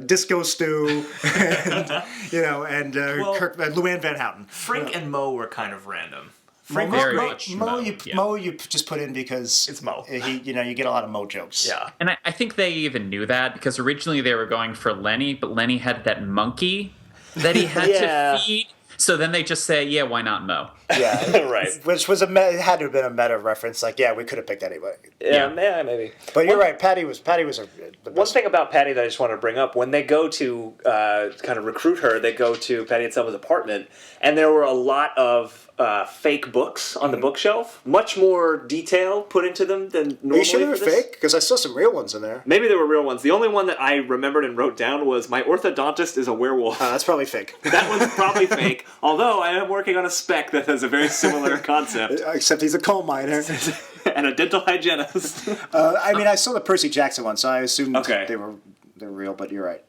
C: Disco Stew, and Luann Van Houten.
B: Frink and Moe were kind of random.
F: Very much Moe, yeah.
C: Moe, you just put in because
B: It's Moe.
C: You get a lot of Moe jokes.
B: Yeah.
F: And I think they even knew that because originally they were going for Lenny, but Lenny had that monkey that he had
B: Yeah.
F: to feed. So then they just say, yeah, why not Moe?
C: Yeah,
B: Right.
C: Which was it had to have been a meta reference. Like, yeah, we could have picked anybody.
B: Yeah, maybe.
C: But you're right. Patty was the
B: One
C: best.
B: thing about Patty that I just want to bring up, when they go to kind of recruit her, they go to Patty and Selma's apartment, and there were a lot of fake books on the bookshelf. Much more detail put into them than normally.
C: Are you sure they were
B: for this.
C: fake? Because I saw some real ones in there.
B: Maybe they were real ones. The only one that I remembered and wrote down was my orthodontist is a werewolf.
C: That's probably fake.
B: That one's probably fake, although I am working on a spec that has a very similar concept.
C: Except he's a coal miner.
B: And a dental hygienist.
C: I mean, I saw the Percy Jackson one, so I assumed
B: Okay.
C: they're real. But you're right.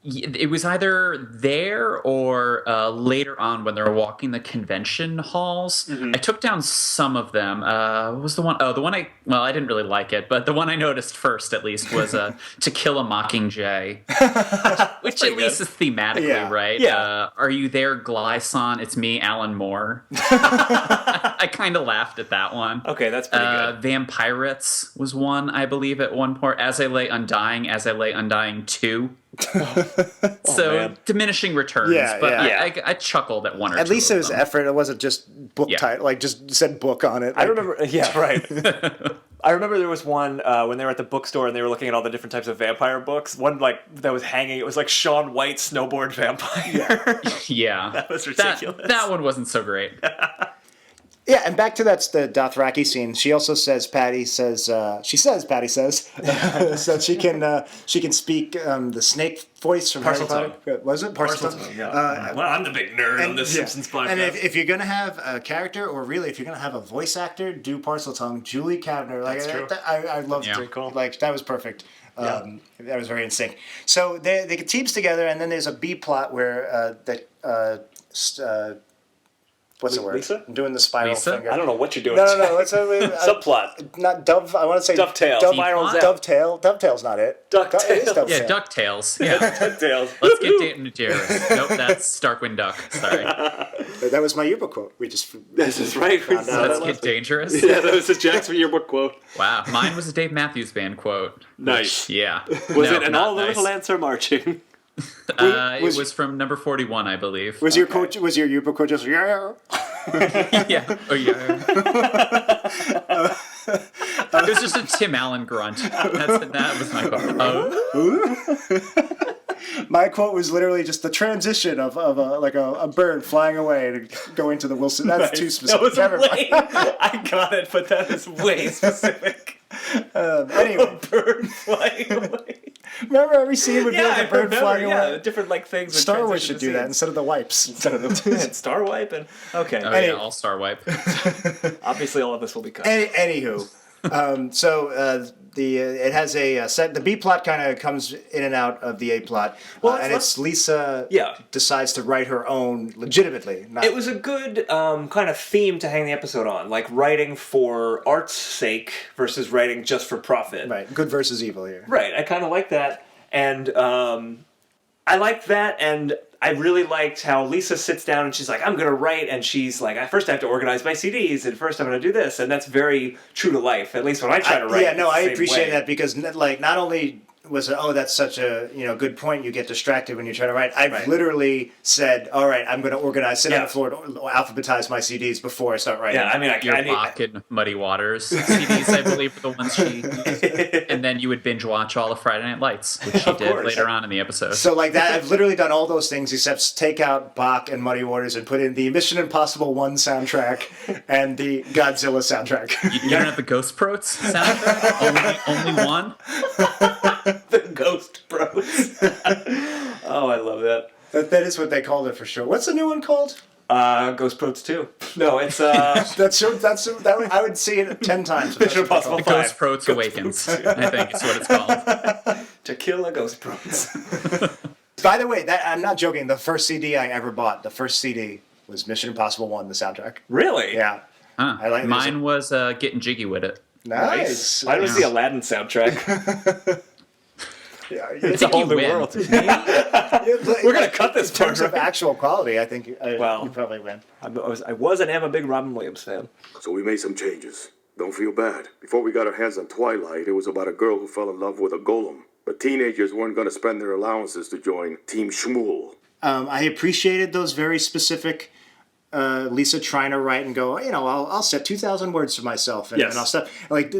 F: It was either there or later on when they were walking the convention halls. I took down some of them. What was the one? Oh, the one I didn't really like it, but the one I noticed first, at least, was To Kill a Mockingjay, which at least is thematically
C: Yeah.
F: right.
B: Yeah.
F: Are you there, Glyson? It's me, Alan Moore. I kind of laughed at that one.
B: Okay, that's pretty good.
F: Vampirates was one, I believe, at one point. As I Lay Undying 2. So
B: man.
F: diminishing returns,
C: Yeah,
F: but
C: yeah.
F: I chuckled at one or two.
C: At least
F: of
C: there was
F: them.
C: effort. It wasn't just book
F: Yeah.
C: title, like just said book on it.
B: I remember, yeah, right. I remember there was one when they were at the bookstore and they were looking at all the different types of vampire books. One that was hanging. It was like Shaun White snowboard vampire.
F: Yeah,
B: That was ridiculous.
F: That one wasn't so great.
C: Yeah, and back to the Dothraki scene. She also says Patty says that she can speak the snake voice from Harry Potter. Was it Parseltongue?
B: Yeah. Well, I'm the big nerd on this Simpsons podcast.
C: And if you're gonna have a character, or really if you're gonna have a voice actor, do Parseltongue. Julie Kavner. Like,
B: That's true.
C: I loved it.
B: Cool.
C: Like that was perfect. That was very in sync. So they get teams together, and then there's a B plot where what's the word?
B: Lisa?
C: I'm doing the spiral
F: Lisa?
C: finger.
B: I don't know what you're doing.
C: No. It's a
B: subplot.
C: Not dove. I want to say
B: Dovetail.
F: Spirals
B: out.
C: Dovetail. Dovetail's not it.
B: Ducktail.
C: It is Dovetail.
F: Yeah, DuckTales. Yeah.
B: DuckTales.
F: Let's get Dayton and Jairus. Nope, that's Starkwind Duck. Sorry.
C: That was my yearbook quote. We just
B: This is right.
F: Let's get dangerous.
B: Yeah, that was a Jackson yearbook quote.
F: Wow, mine was a Dave Matthews Band quote.
B: Nice.
F: Yeah.
B: Was it? And
F: not
B: all the little ants are marching.
F: It was from number 41, I believe.
C: was your quote. Was your yearbook quote just yeah?
F: Yeah. Oh, yeah. It was just a Tim Allen grunt. That was my quote. Oh.
C: My quote was literally just the transition of a bird flying away to go into the Wilson. That's too specific.
B: That was way, I got it, but that is way specific.
C: Anyway,
B: A bird flying away.
C: remember every scene would be like a bird flying away.
B: Different things.
C: Star Wars should do that instead of the wipes.
B: Instead of the Star Wipe and okay.
F: Oh, yeah, all star wipe.
B: Obviously, all of this will be cut.
C: Anywho, it has a set. The B plot kind of comes in and out of the A plot, and it's Lisa.
B: Yeah.
C: Decides to write her own legitimately. Not,
B: It was a good kind of theme to hang the episode on, like writing for art's sake versus writing just for profit.
C: right. Good versus evil here.
B: Right. I kind of like that, and I liked that, and I really liked how Lisa sits down and she's like, I'm going to write, and she's like, first I have to organize my CDs, and first I'm going to do this, and that's very true to life, at least when I try to write.
C: Yeah, no, I
B: same
C: appreciate
B: way.
C: that because like not only was it, that's such a good point. You get distracted when you try to write. I've literally said, all right, I'm going to sit on the floor to alphabetize my CDs before I start writing.
B: Yeah, I mean,
F: Your Bach and Muddy Waters CDs, I believe, were the ones she used. And then you would binge watch all of Friday Night Lights, which she did
B: course.
F: later on in the episode.
C: So like that, I've literally done all those things except take out Bach and Muddy Waters and put in the Mission Impossible 1 soundtrack and the Godzilla soundtrack.
F: You don't have the Ghost Prots soundtrack? only one?
B: The Ghost Prots. Oh, I love that.
C: That is what they called it for sure. What's the new one called?
B: Ghost Prots 2. No, it's
C: I would see it 10 times.
B: Mission Impossible
F: The
B: 5.
F: Ghost Prots Awakens, I think is what it's called.
B: To kill a Ghost Prots.
C: By the way, I'm not joking. The first CD I ever bought, the first CD was Mission Impossible 1, the soundtrack.
B: Really?
C: Yeah.
F: Huh.
C: I like
F: Mine was Getting Jiggy with it.
C: Nice.
B: Mine was the Aladdin soundtrack.
C: Yeah,
B: It's a whole new
F: win.
B: world. We're going to cut this
C: in terms
B: part.
C: of actual quality, I think you
B: Well,
C: probably win.
B: I was and am a big Robin Williams fan.
G: So we made some changes. Don't feel bad. Before we got our hands on Twilight, it was about a girl who fell in love with a golem. But teenagers weren't going to spend their allowances to join Team Shmuel.
C: I appreciated those very specific Lisa trying to write and go, I'll set 2,000 words for myself and I'll stuff. Like,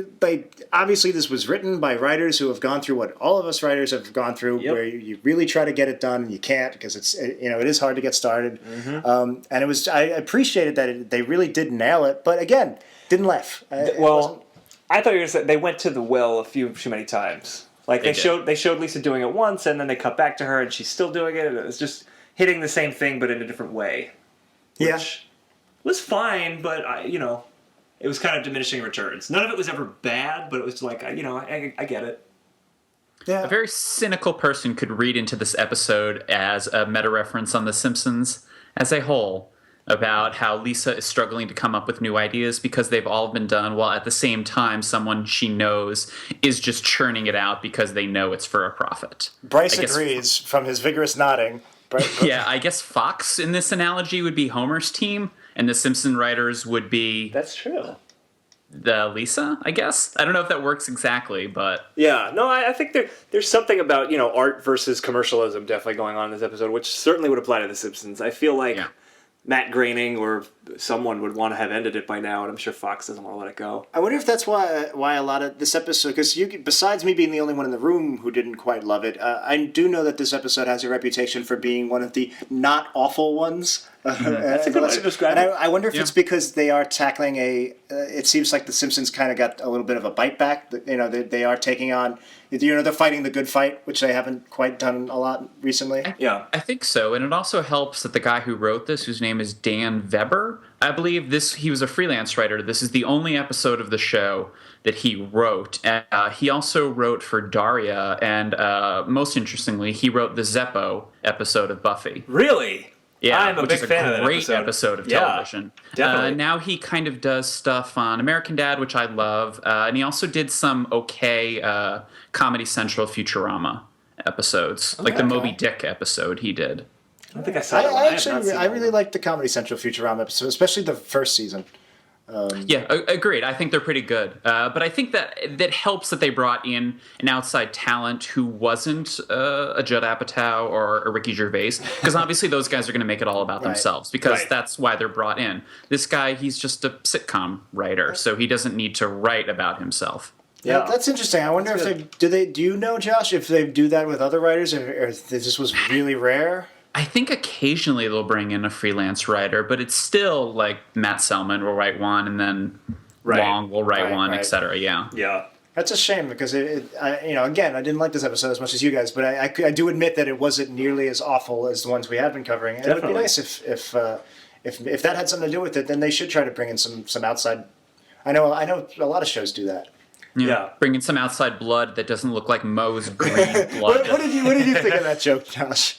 C: obviously this was written by writers who have gone through what all of us writers have gone through, where you really try to get it done and you can't because it is hard to get started. And I appreciated that they really did nail it, but again, didn't laugh.
B: I thought you were going to say they went to the well a few too many times. Like they showed Lisa doing it once and then they cut back to her and she's still doing it. And it was just hitting the same thing but in a different way. Which was fine, but it was kind of diminishing returns. None of it was ever bad, but it was like, I get it.
C: Yeah.
F: A very cynical person could read into this episode as a meta-reference on The Simpsons as a whole, about how Lisa is struggling to come up with new ideas because they've all been done, while at the same time someone she knows is just churning it out because they know it's for a profit.
C: Bryce agrees from his vigorous nodding.
F: Yeah, I guess Fox in this analogy would be Homer's team, and the Simpson writers would be...
B: That's true.
F: The Lisa, I guess? I don't know if that works exactly, but...
B: Yeah, no, I think there's something about, art versus commercialism definitely going on in this episode, which certainly would apply to The Simpsons. I feel like Matt Groening or someone would want to have ended it by now, and I'm sure Fox doesn't want to let it go.
C: I wonder if that's why a lot of this episode, because besides me being the only one in the room who didn't quite love it, I do know that this episode has a reputation for being one of the not awful ones.
B: That's a good way to describe it.
C: I wonder if it's because they are tackling it seems like The Simpsons kind of got a little bit of a bite back. You know, they are taking on, they're fighting the good fight, which they haven't quite done a lot recently.
F: I think so, and it also helps that the guy who wrote this, whose name is Dan Weber, I believe he was a freelance writer. This is the only episode of the show that he wrote. He also wrote for Daria, and most interestingly, he wrote the Zeppo episode of Buffy.
B: Really?
F: Yeah,
B: I'm a
F: which
B: big
F: is a
B: fan of that
F: great episode of television.
B: Definitely.
F: Now he kind of does stuff on American Dad, which I love, and he also did some Comedy Central Futurama episodes, like the Moby Dick episode he did.
B: I don't think I saw that.
C: I really liked the Comedy Central Futurama episode, especially the first season.
F: Agreed. I think they're pretty good. But I think that helps that they brought in an outside talent who wasn't a Judd Apatow or a Ricky Gervais, because obviously those guys are going to make it all about themselves, because that's why they're brought in. This guy, he's just a sitcom writer, so he doesn't need to write about himself.
C: Yeah, that's interesting. I wonder if do you know, Josh, if they do that with other writers, or if this was really rare?
F: I think occasionally they'll bring in a freelance writer, but it's still like Matt Selman will write one, and then Wong will write one, etc. Yeah.
C: That's a shame, because again, I didn't like this episode as much as you guys, but I do admit that it wasn't nearly as awful as the ones we had been covering. And it would be nice if that had something to do with it. Then they should try to bring in some outside. I know a lot of shows do that.
F: Yeah. Bring in some outside blood that doesn't look like Moe's green blood.
C: What did you think of that joke, Josh?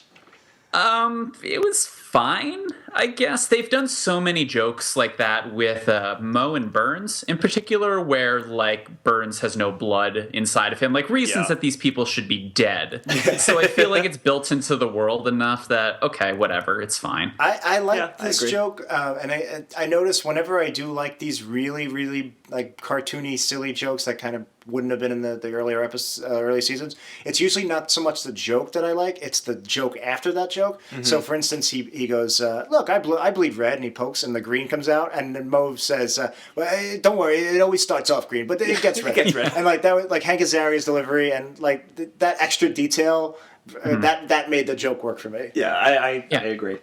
F: It was fine, I guess. They've done so many jokes like that with Moe and Burns in particular, where like Burns has no blood inside of him, like reasons that these people should be dead. So I feel like it's built into the world enough that, okay, whatever, it's fine.
C: I like this joke, and I notice whenever I do like these really, really like cartoony, silly jokes that kind of wouldn't have been in the earlier early seasons, it's usually not so much the joke that I like, it's the joke after that joke. Mm-hmm. So for instance, he goes, look, I bleed red, and he pokes and the green comes out, and then Moe says, well, don't worry, it always starts off green, but it gets red. And like that was like Hank Azaria's delivery, and like that extra detail, that made the joke work for me.
B: I agree.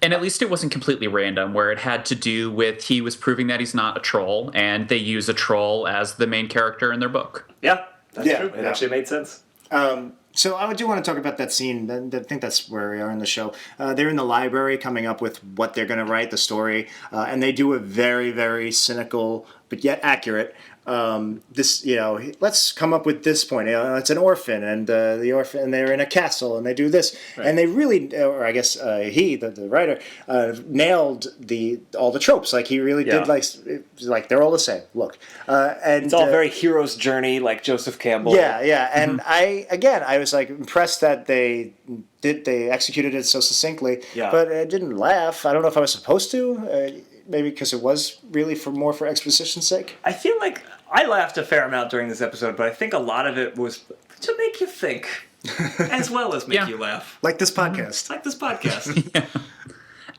F: And at least it wasn't completely random, where it had to do with he was proving that he's not a troll, and they use a troll as the main character in their book.
B: Yeah, that's true. It actually made sense.
C: So I do want to talk about that scene. I think that's where we are in the show. They're in the library coming up with what they're going to write, the story, and they do a very, very cynical but yet accurate. Let's come up with this point. It's an orphan, and they're in a castle, and they do this, and they really, or I guess the writer, nailed all the tropes. Like he really did, like they're all the same. Look, and
B: it's all very hero's journey, like Joseph Campbell.
C: Yeah, and I was like impressed that they executed it so succinctly. Yeah. But I didn't laugh. I don't know if I was supposed to. Maybe because it was really more for exposition's sake.
B: I feel like I laughed a fair amount during this episode, but I think a lot of it was to make you think, as well as make you laugh.
C: Like this podcast.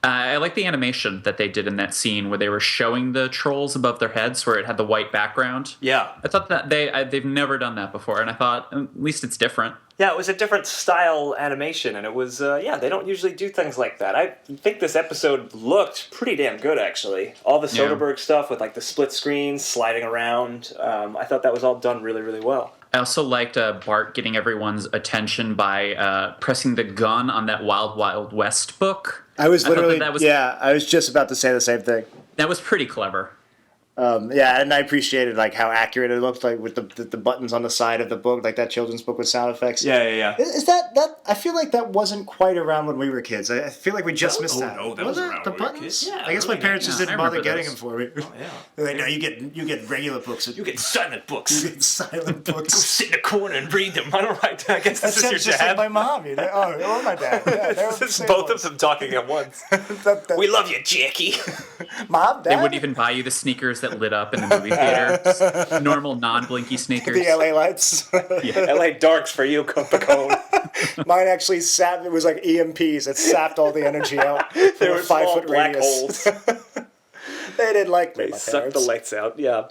F: I like the animation that they did in that scene where they were showing the trolls above their heads, where it had the white background.
B: Yeah.
F: I thought that they've never done that before, and I thought at least it's different.
B: Yeah, it was a different style animation, and it was, they don't usually do things like that. I think this episode looked pretty damn good, actually. All the Soderbergh stuff with, like, the split screens sliding around, I thought that was all done really, really well.
F: I also liked Bart getting everyone's attention by pressing the gun on that Wild Wild West book.
C: I was I was just about to say the same thing.
F: That was pretty clever.
C: And I appreciated like how accurate it looked, like with the buttons on the side of the book, like that children's book with sound effects.
B: Yeah.
C: Is that I feel like that wasn't quite around when we were kids. I feel like we just missed that.
B: No, that was around
C: the
B: when we were
C: buttons.
B: kids. Yeah,
C: I guess my parents just didn't bother getting them for me.
B: Oh yeah.
C: They're like, no, you get regular books.
B: You get silent books.
C: You get silent books.
B: Go sit in a corner and read them. I don't write. I guess this is your
C: just
B: dad.
C: Like my mom. Or my dad. Yeah,
B: both of them talking at once. We love you, Jackie.
C: Mom, Dad.
F: They wouldn't even buy you the sneakers that lit up in the movie theater. Normal, non-blinky sneakers.
C: The LA lights.
B: LA darks for you, Copacone.
C: Mine actually sapped. It was like EMPs. It sapped all the energy out.
B: There were
C: a 5
B: small
C: foot
B: black
C: radius.
B: holes.
C: They didn't like me.
B: They
C: My
B: sucked the
C: parents.
B: lights out. Yeah.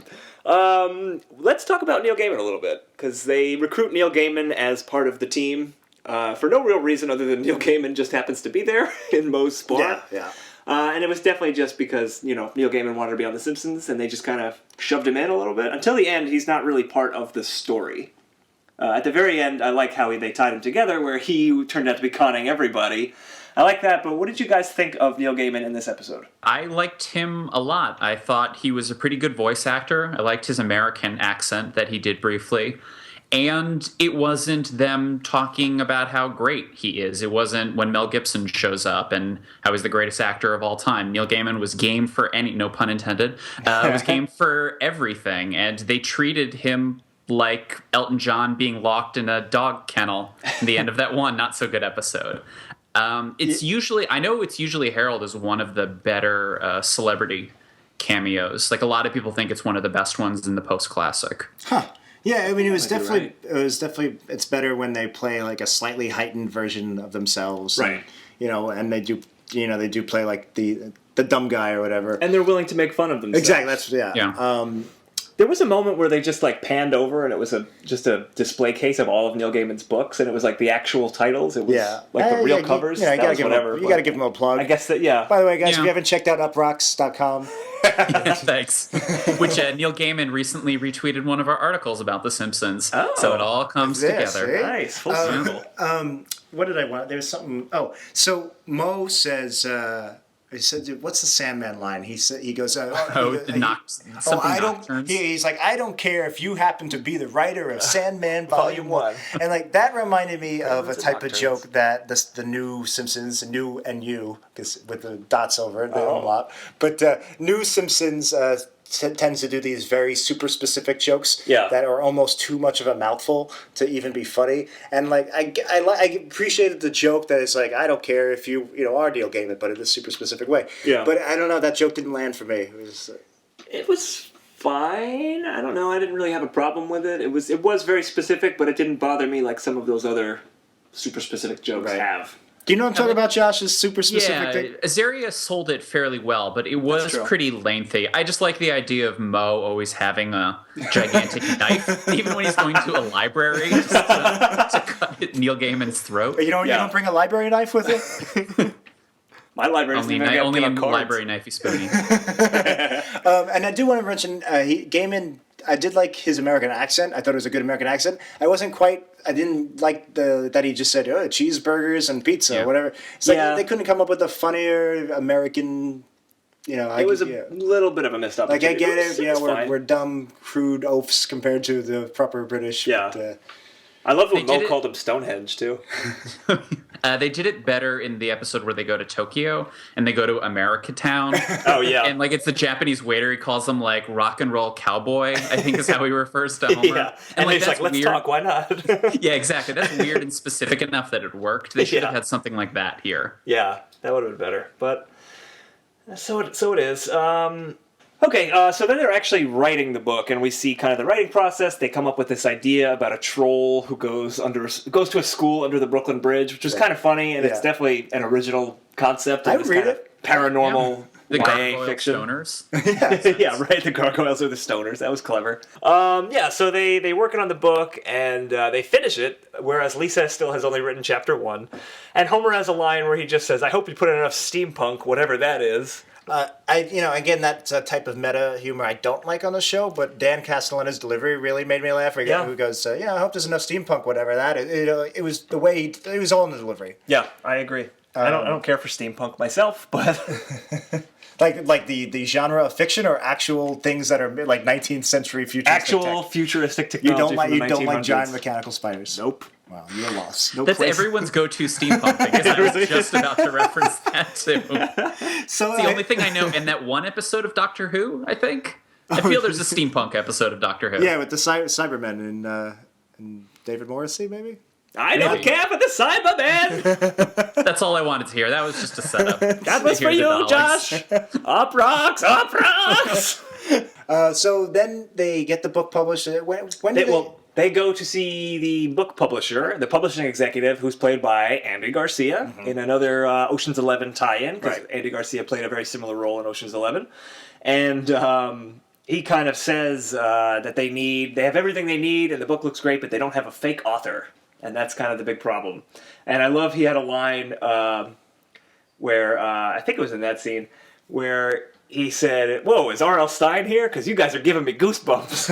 B: Let's talk about Neil Gaiman a little bit, because they recruit Neil Gaiman as part of the team for no real reason other than Neil Gaiman just happens to be there in Moe's spot.
C: Yeah.
B: And it was definitely just because, Neil Gaiman wanted to be on The Simpsons, and they just kind of shoved him in a little bit. Until the end, he's not really part of the story. At the very end, I like how they tied him together, where he turned out to be conning everybody. I like that, but what did you guys think of Neil Gaiman in this episode?
F: I liked him a lot. I thought he was a pretty good voice actor. I liked his American accent that he did briefly. And it wasn't them talking about how great he is. It wasn't when Mel Gibson shows up and how he's the greatest actor of all time. Neil Gaiman was game for any, no pun intended, was game for everything. And they treated him like Elton John being locked in a dog kennel at the end of that one not so good episode. It's usually heralded as one of the better celebrity cameos. Like, a lot of people think it's one of the best ones in the post-classic.
C: Huh. Yeah, I mean, it's
B: right.
C: it's better when they play like a slightly heightened version of themselves.
B: Right.
C: And, and they do play like the dumb guy or whatever.
B: And they're willing to make fun of themselves.
C: Exactly.
F: Yeah.
B: There was a moment where they just like panned over, and it was just a display case of all of Neil Gaiman's books, and it was like the actual titles. It was like the real covers.
C: You
B: That
C: gotta
B: was
C: give
B: whatever.
C: you got to give them a plug.
B: I guess that, yeah.
C: By the way, guys, if
F: Yeah.
C: you haven't checked out uprocks.com,
F: Yeah, thanks. Which Neil Gaiman recently retweeted one of our articles about The Simpsons.
B: Oh.
F: So it all comes
C: Yes,
F: together.
C: see?
B: Nice, full circle.
C: what did I want? There was something. Oh, so Mo says. He said, "What's the Sandman line?" He goes,
F: Something nocturnes.
C: He's like, "I don't care if you happen to be the writer of Sandman Volume 1." And like that reminded me of a type of joke that the new Simpsons, new and you, because with the dots over it, they umlaut. But new Simpsons tends to do these very super specific jokes that are almost too much of a mouthful to even be funny. And like I appreciated the joke that it's like, I don't care if you are Neil Gaiman, but in a super specific way.
B: Yeah.
C: But I don't know, that joke didn't land for me.
B: It was fine. I don't know. I didn't really have a problem with it. It was very specific, but it didn't bother me like some of those other super specific jokes have.
C: Do you know what I'm talking about, Josh? Is super specific thing?
F: Azaria sold it fairly well, but it was pretty lengthy. I just like the idea of Mo always having a gigantic knife, even when he's going to a library just to cut Neil Gaiman's throat.
C: You don't bring a library knife with it?
B: My library's
F: Only a library knifey spoony.
C: And I do want to mention, Gaiman, I did like his American accent. I thought it was a good American accent. I didn't like that he just said, cheeseburgers and pizza, or whatever. It's like they couldn't come up with a funnier American,
B: It was a little bit of a missed opportunity.
C: Like, I get it,
B: fine.
C: we're dumb, crude oafs compared to the proper British.
B: Yeah.
C: But,
B: I love when Mo called him Stonehenge, too.
F: They did it better in the episode where they go to Tokyo and they go to America Town.
B: Oh, yeah.
F: And like it's the Japanese waiter. He calls them like rock and roll cowboy, I think is how he refers to Homer.
B: Yeah. And he's like, let's talk, why not?
F: Yeah, exactly. That's weird and specific enough that it worked. They should have had something like that here.
B: Yeah, that would have been better. But so it is. Okay, so then they're actually writing the book, and we see kind of the writing process. They come up with this idea about a troll who goes to a school under the Brooklyn Bridge, which is kind of funny, and it's definitely an original concept.
C: I would read it.
B: Paranormal
F: The
B: YA
F: gargoyle
B: fiction.
F: stoners.
B: Yeah, right. The gargoyles are the stoners. That was clever. So they working on the book, and they finish it, whereas Lisa still has only written chapter 1. And Homer has a line where he just says, "I hope you put in enough steampunk, whatever that is."
C: Again, that's a type of meta humor I don't like on the show, but Dan Castellaneta's delivery really made me laugh. Who goes, I hope there's enough steampunk, whatever that is. It was the way it was all in the delivery.
B: Yeah, I agree. I don't care for steampunk myself, but
C: like the genre of fiction or actual things that are like 19th century futuristic
B: futuristic
C: You
B: technology.
C: don't like giant mechanical spiders.
B: Nope.
C: Wow, you're lost.
B: No
F: That's
B: place.
F: everyone's go-to steampunk thing. I was just about to reference that too.
C: So
F: It's the only thing I know in that one episode of Doctor Who, I think. I feel there's a steampunk episode of Doctor Who.
C: Yeah, with the Cybermen and David Morrissey, maybe?
B: I don't care for the Cybermen.
F: That's all I wanted to hear. That was just a setup.
B: That was for you, Josh. Up rocks, up rocks.
C: So then they get the book published. When did
B: they go to see the book publisher, the publishing executive, who's played by Andy Garcia in another Ocean's 11 tie-in, because Andy Garcia played a very similar role in Ocean's 11. And he kind of says that they have everything they need, and the book looks great, but they don't have a fake author. And that's kind of the big problem. And I love he had a line where, I think it was in that scene, where he said, "Whoa, is R.L. Stine here? Because you guys are giving me goosebumps."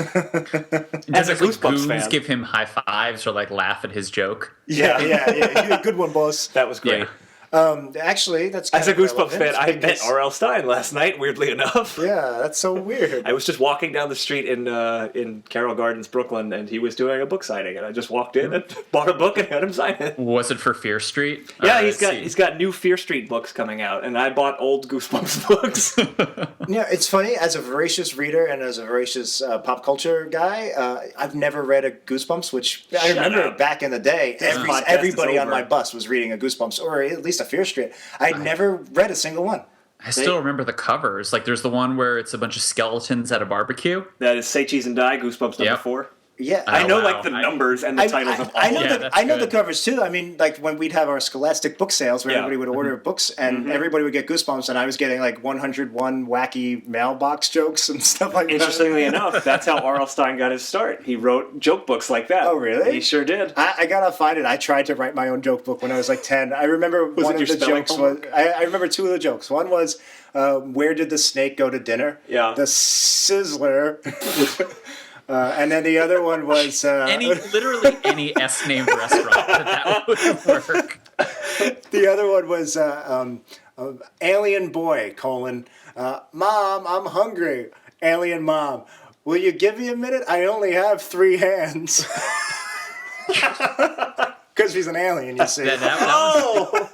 B: As a Goosebumps fan.
F: Give him high fives or like laugh at his joke.
C: Yeah. Good one, boss.
B: That was great.
F: Yeah.
C: Actually, that's
B: As a
C: kind of
B: Goosebumps fan,
C: relevant
B: I met
C: because-
B: R.L. Stine last night, weirdly enough.
C: Yeah, that's so weird.
B: I was just walking down the street in Carroll Gardens, Brooklyn, and he was doing a book signing, and I just walked in and bought a book and had him sign it.
F: Was it for Fear Street?
B: Yeah, he's got new Fear Street books coming out, and I bought old Goosebumps books.
C: Yeah, it's funny, as a voracious reader and as a voracious pop culture guy, I've never read a Goosebumps, which I remember
B: up.
C: back in the day,
B: podcast
C: everybody
B: is
C: on
B: over.
C: my bus was reading a Goosebumps, or at least a Fear Street. I'd never read a single one.
F: I still remember the covers. Like, there's the one where it's a bunch of skeletons at a barbecue.
B: That is Say Cheese and Die, Goosebumps number
F: Yep.
B: 4.
C: Yeah,
B: I know,
F: wow.
B: like, the numbers and the titles of all
C: I know,
B: of them.
F: that's
C: I know the
F: good.
C: covers too. I mean, like when we'd have our Scholastic book sales where
B: Yeah.
C: everybody would order books and everybody would get Goosebumps, and I was getting like 101 wacky mailbox jokes and stuff like that.
B: Interestingly enough, that's how R.L. Stine got his start. He wrote joke books like that.
C: Oh, really?
B: He sure did.
C: I gotta find it. I tried to write my own joke book when I was like 10. I remember one
B: it
C: of
B: your
C: the
B: spelling
C: jokes was.
B: homework?
C: I remember two of the jokes. One was, "Where did the snake go to dinner?"
B: Yeah.
C: The Sizzler. And then the other one was.
F: Literally any S-named restaurant that would work.
C: The other one was Alien Boy, Mom, I'm hungry. Alien Mom, will you give me a minute? I only have 3 hands. Because he's an alien, you see.
B: Oh!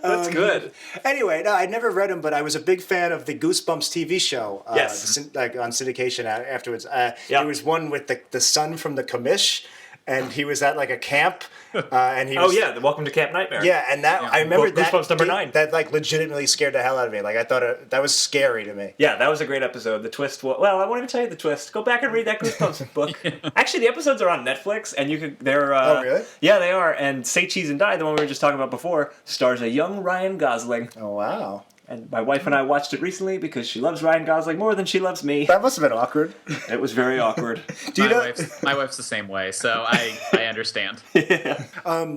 B: That's good.
C: Anyway, no, I'd never read him, but I was a big fan of the Goosebumps TV show.
B: Yes.
C: Like on syndication afterwards.
B: Yeah.
C: There was one with the son from the commish, and he was at like a camp, and he was.
B: Oh, yeah, the Welcome to Camp Nightmare.
C: Yeah, and that I remember that
B: Goosebumps number 9.
C: That like legitimately scared the hell out of me. Like I thought that was scary to me.
B: Yeah, that was a great episode. The twist was... Well, I won't even tell you the twist. Go back and read that Goosebumps book. Actually, the episodes are on Netflix, and you could... They're...
C: Oh, really?
B: Yeah, they are. And Say Cheese and Die, the one we were just talking about before, stars a young Ryan Gosling.
C: Oh wow.
B: And my wife and I watched it recently because she loves Ryan Gosling more than she loves me.
C: That must have been awkward.
B: It was very awkward.
C: Do you know?
F: My wife's the same way, so I understand.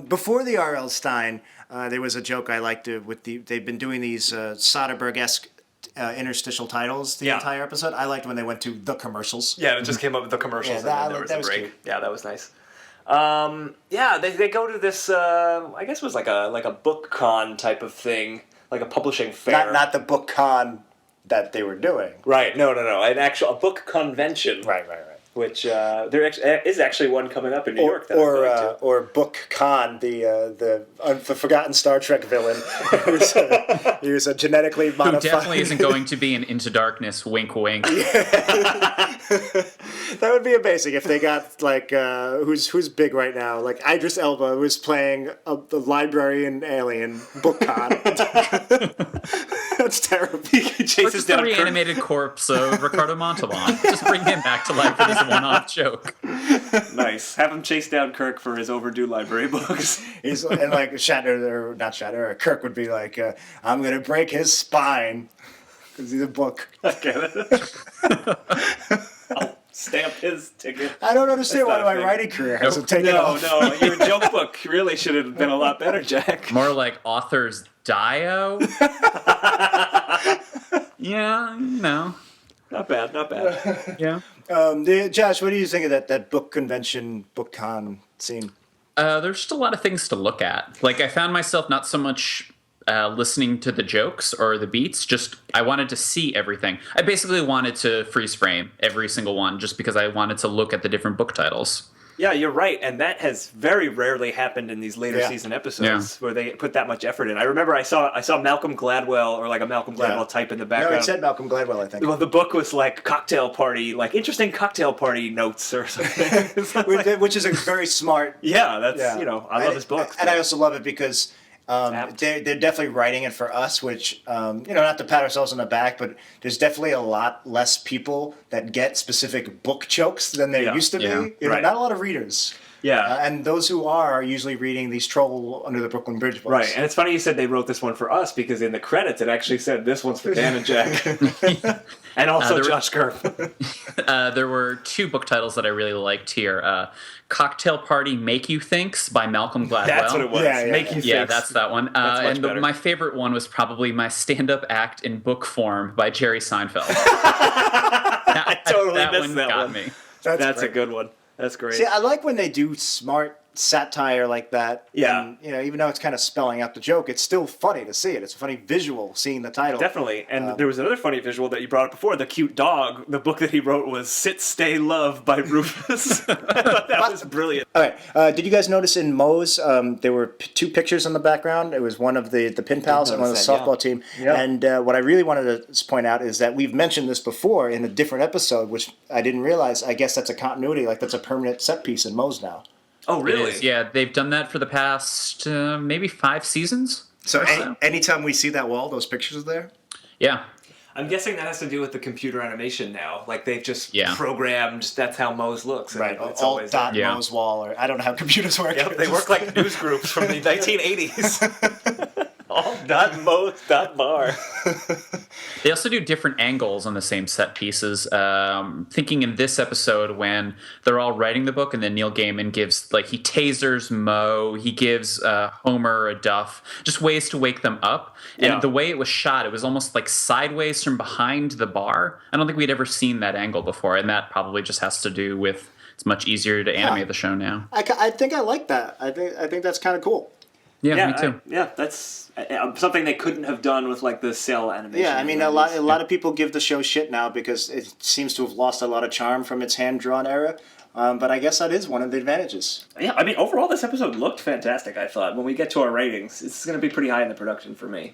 C: Before the R.L. Stine, there was a joke I liked they've been doing these Soderbergh-esque interstitial titles the entire episode. I liked when they went to the commercials.
B: Yeah, it just came up with the commercials,
C: Yeah,
B: and then there was
C: that
B: a
C: was
B: break.
C: cute.
B: Yeah, that was nice. Yeah, they go to this. I guess it was like a book con type of thing, like a publishing fair.
C: Not the book con that they were doing.
B: Right. No. A book convention.
C: Right.
B: Which there is actually one coming up in New York. That I'm going to.
C: Or Book Khan, the forgotten Star Trek villain. He was a genetically
F: Who
C: modified.
F: definitely isn't going to be an Into Darkness, wink wink.
C: That would be amazing if they got like who's big right now, like Idris Elba was playing the librarian alien Book Khan. That's terrible.
F: Or just the
B: down
F: reanimated corpse of Ricardo Montalban. Just bring him back to life for this one-off joke.
B: Nice. Have him chase down Kirk for his overdue library books.
C: He's and like Kirk would be like, I'm gonna break his spine because he's a book.
B: I'll stamp his ticket.
C: I don't understand why
B: That's not a
C: my
B: thing.
C: writing career hasn't taken
B: No,
C: off.
B: your joke book really should have been a lot better, Jack.
F: More like author's dio. Yeah, no.
B: Not bad.
F: Yeah.
C: Josh, what do you think of that book convention, book con scene?
F: There's just a lot of things to look at. Like, I found myself not so much listening to the jokes or the beats, just I wanted to see everything. I basically wanted to freeze frame every single one just because I wanted to look at the different book titles.
B: Yeah, you're right, and that has very rarely happened in these later season episodes where they put that much effort in. I remember I saw Malcolm Gladwell, or like a Malcolm Gladwell type in the
C: No,
B: background.
C: it said Malcolm Gladwell, I think.
B: Well, the book was like cocktail party, like interesting cocktail party notes or something.
C: Which is a very smart.
B: Yeah, that's I love his books.
C: And I also love it because They're definitely writing it for us, which, not to pat ourselves on the back, but there's definitely a lot less people that get specific book jokes than there used to be.
F: Yeah.
C: Not a lot of readers.
B: Yeah.
C: And those who are usually reading these Troll Under the Brooklyn Bridge books.
B: Right, and it's funny you said they wrote this one for us because in the credits it actually said this one's for Dan and Jack. And also Josh Kurp.
F: There were 2 book titles that I really liked here. Cocktail Party Make You Thinks by Malcolm Gladwell.
B: That's what it was.
C: Yeah,
B: Make you
F: Yeah,
B: think.
F: that's that one.
B: That's much better.
F: My favorite one was probably My Stand-Up Act in Book Form by Jerry Seinfeld.
B: I totally
F: that
B: missed
F: one
B: that
F: got
B: one.
F: me.
B: That's a
C: great.
B: good one. That's great.
C: See, I like when they do smart satire like that.
B: Yeah.
C: And, even though it's kind of spelling out the joke, it's still funny to see it. It's a funny visual seeing the title.
B: Definitely. And there was another funny visual that you brought up before, the cute dog. The book that he wrote was Sit, Stay, Love by Rufus. I thought that was brilliant.
C: All right. Did you guys notice in Moe's, there were 2 pictures on the background? It was one of the pin pals and one of the
B: notice that,
C: softball team.
B: Yeah.
C: And what I really wanted to point out is that we've mentioned this before in a different episode, which I didn't realize. I guess that's a continuity, like that's a permanent set piece in Moe's now.
B: Oh,
F: It
B: really?
F: is, yeah, they've done that for the past maybe 5 seasons.
C: So anytime we see that wall, those pictures are there?
F: Yeah.
B: I'm guessing that has to do with the computer animation now. Like they've just
F: Yeah.
B: programmed. That's how Moe's looks. and
C: Right.
B: It's
C: All
B: always
C: dot
B: there.
F: Yeah.
C: Moe's wall, or I don't know how computers work.
B: Yep, they work like news groups from the 1980s. All dot Moe's dot bar.
F: They also do different angles on the same set pieces. Thinking in this episode when they're all writing the book and then Neil Gaiman gives, he tasers Moe, he gives Homer a duff, just ways to wake them up. And
B: Yeah.
F: the way it was shot, it was almost like sideways from behind the bar. I don't think we'd ever seen that angle before, and that probably just has to do with it's much easier to animate the show now.
C: I think I like that. I think that's kind of cool.
F: Yeah, me too.
B: That's something they couldn't have done with like the cell animation.
C: Yeah, I mean, a lot of people give the show shit now because it seems to have lost a lot of charm from its hand-drawn era. But I guess that is one of the advantages.
B: Yeah, I mean, overall, this episode looked fantastic, I thought. When we get to our ratings, it's going to be pretty high in the production for me.